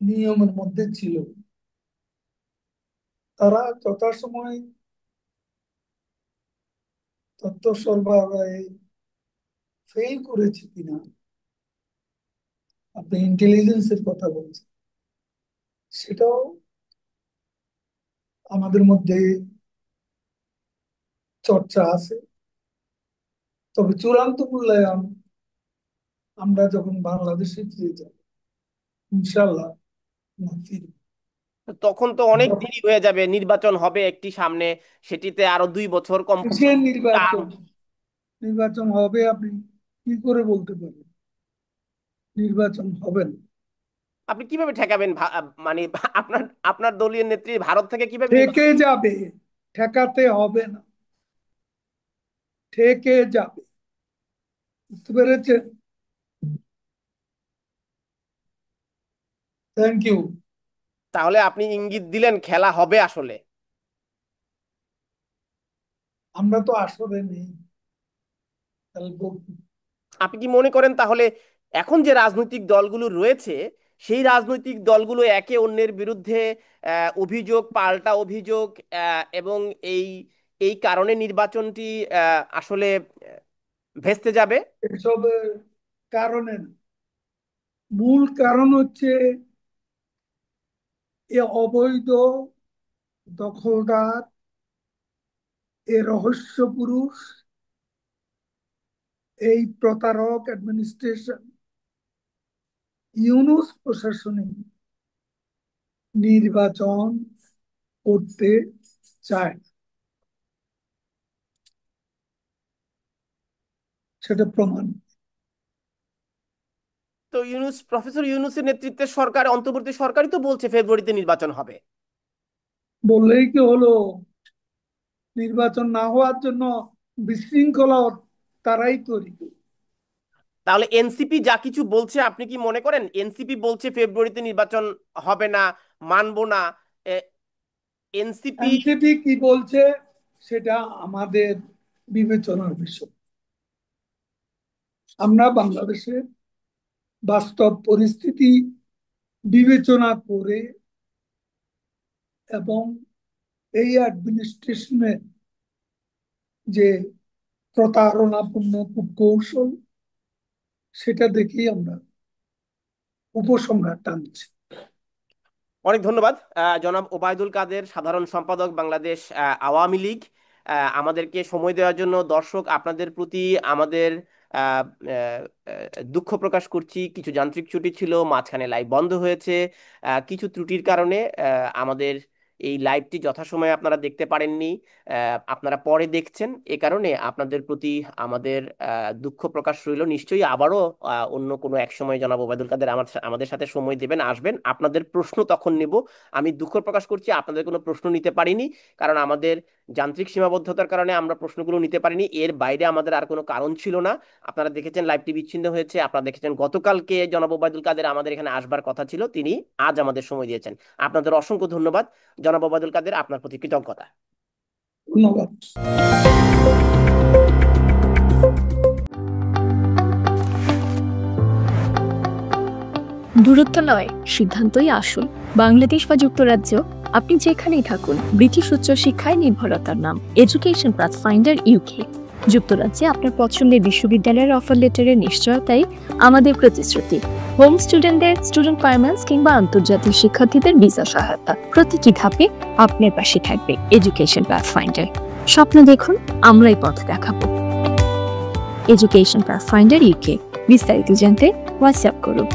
নিয়মের মধ্যে ছিল, তারা যথাসময়ে তথ্য সরবরাহে ফেল করেছে কিনা, আপনি ইন্টেলিজেন্সের কথা বলছেন, সেটাও আমাদের মধ্যে চর্চা আছে। তবে চূড়ান্ত মূল্যায়ন আমরা যখন বাংলাদেশে ফিরে যাব, ইনশাল্লাহ আমরা ফিরব। তখন তো অনেক যখন দেরি হয়ে যাবে, নির্বাচন হবে একটি সামনে, সেটিতে আরো 2 বছর, কমপক্ষে কিসের 4। নির্বাচন? নির্বাচন হবে আপনি কি করে বলতে পারেন? নির্বাচন হবে না। আপনি কিভাবে ঠেকাবেন মানে আপনার আপনার দলীয় নেত্রী ভারত থেকে কিভাবে থেকে নির্বাচন? যাবে, ঠেকাতে হবে না, থেকে যাবে। বুঝতে পেরেছেন? Thank you. তাহলে আপনি ইঙ্গিত দিলেন খেলা হবে আসলে। আমরা তো আসরে নেই, তাহলে আপনি কি মনে করেন তাহলে এখন যে রাজনৈতিক দলগুলো রয়েছে, সেই রাজনৈতিক দলগুলো একে অন্যের বিরুদ্ধে অভিযোগ পাল্টা অভিযোগ, এবং এই এই কারণে নির্বাচনটি আসলে ভেস্তে যাবে? এসবের কারণে না। মূল কারণ হচ্ছে এ অবৈধ দখলদার, এ রহস্য পুরুষ, এই প্রতারক অ্যাডমিনিস্ট্রেশন, ইউনূস প্রশাসনে নির্বাচন করতে চায় না, সেটা প্রমাণ। তো প্রফেসর ইউনূসের নেতৃত্বের সরকার, অন্তর্বর্তী সরকারই তো বলছে ফেব্রুয়ারিতে নির্বাচন হবে। বললেই কি হলো? নির্বাচন না হওয়ার জন্য বিশৃঙ্খলা তারাই তৈরি করে। তাহলে এনসিপি যা কিছু বলছে, আপনি কি মনে করেন এনসিপি বলছে ফেব্রুয়ারিতে নির্বাচন হবে না, মানবো না? এনসিপি এনসিপি কি বলছে সেটা আমাদের বিবেচনার বিষয়। আমরা বাংলাদেশের বাস্তব পরিস্থিতি বিবেচনা করে এবং এই অ্যাডমিনিস্ট্রেশনের যে প্রতারণাপূর্ণ কৌশল, সেটা দেখেই আমরা উপসংহার টানছি। অনেক ধন্যবাদ জনাব ওবায়দুল কাদের, সাধারণ সম্পাদক বাংলাদেশ আওয়ামী লীগ, আমাদেরকে সময় দেওয়ার জন্য। দর্শক, আপনাদের প্রতি আমাদের আহ, আহ, দুঃখ প্রকাশ করছি। কিছু যান্ত্রিক ত্রুটি ছিল, মাঝখানে লাইভ বন্ধ হয়েছে। কিছু ত্রুটির কারণে আমাদের এই লাইভটি যথাসময়ে আপনারা দেখতে পারেননি, আপনারা পরে দেখছেন। এ কারণে আপনাদের প্রতি আমাদের দুঃখ প্রকাশ রইল। নিশ্চয়ই আবারও অন্য কোনো এক সময় জনাব ওবায়দুল কাদের আমাদের সাথে সময় দেবেন, আসবেন, আপনাদের প্রশ্ন তখন নেব। আমি দুঃখ প্রকাশ করছি আপনাদের কোনো প্রশ্ন নিতে পারিনি, কারণ আমাদের যান্ত্রিক সীমাবদ্ধতার কারণে আমরা প্রশ্নগুলো নিতে পারিনি। এর বাইরে আমাদের আর কোনো কারণ ছিল না। আপনারা দেখেছেন লাইভটি বিচ্ছিন্ন হয়েছে, আপনারা দেখেছেন গতকালকে জনাব ওবায়দুল কাদের আমাদের এখানে আসবার কথা ছিল, তিনি আজ আমাদের সময় দিয়েছেন। আপনাদের অসংখ্য ধন্যবাদ জনাব ওবায়দুল কাদের, আপনার প্রতি কৃতজ্ঞতা। ধন্যবাদ। দূরত্ব নয়, সিদ্ধান্তই আসল। বাংলাদেশ বা যুক্তরাজ্য, আপনি যেখানেই থাকুন, ব্রিটিশ উচ্চ শিক্ষায় নির্ভরতার নাম এডুকেশন পাথফাইন্ডার ইউকে। যুক্তরাজ্যে আপনার পছন্দের বিশ্ববিদ্যালয়ের অফার লেটারের নিশ্চয়তাই আমাদের প্রতিশ্রুতি। হোম স্টুডেন্টদের স্টুডেন্ট পারমিট কিংবা আন্তর্জাতিক শিক্ষার্থীদের ভিসা সহায়তা, প্রতিটি ধাপে আপনার পাশে থাকবে এডুকেশন পাথফাইন্ডার। স্বপ্ন দেখুন, আমরাই পথ দেখাবো। Education pathfinder UK. বিস্তারিত জানতে হোয়াটসঅ্যাপ করুন।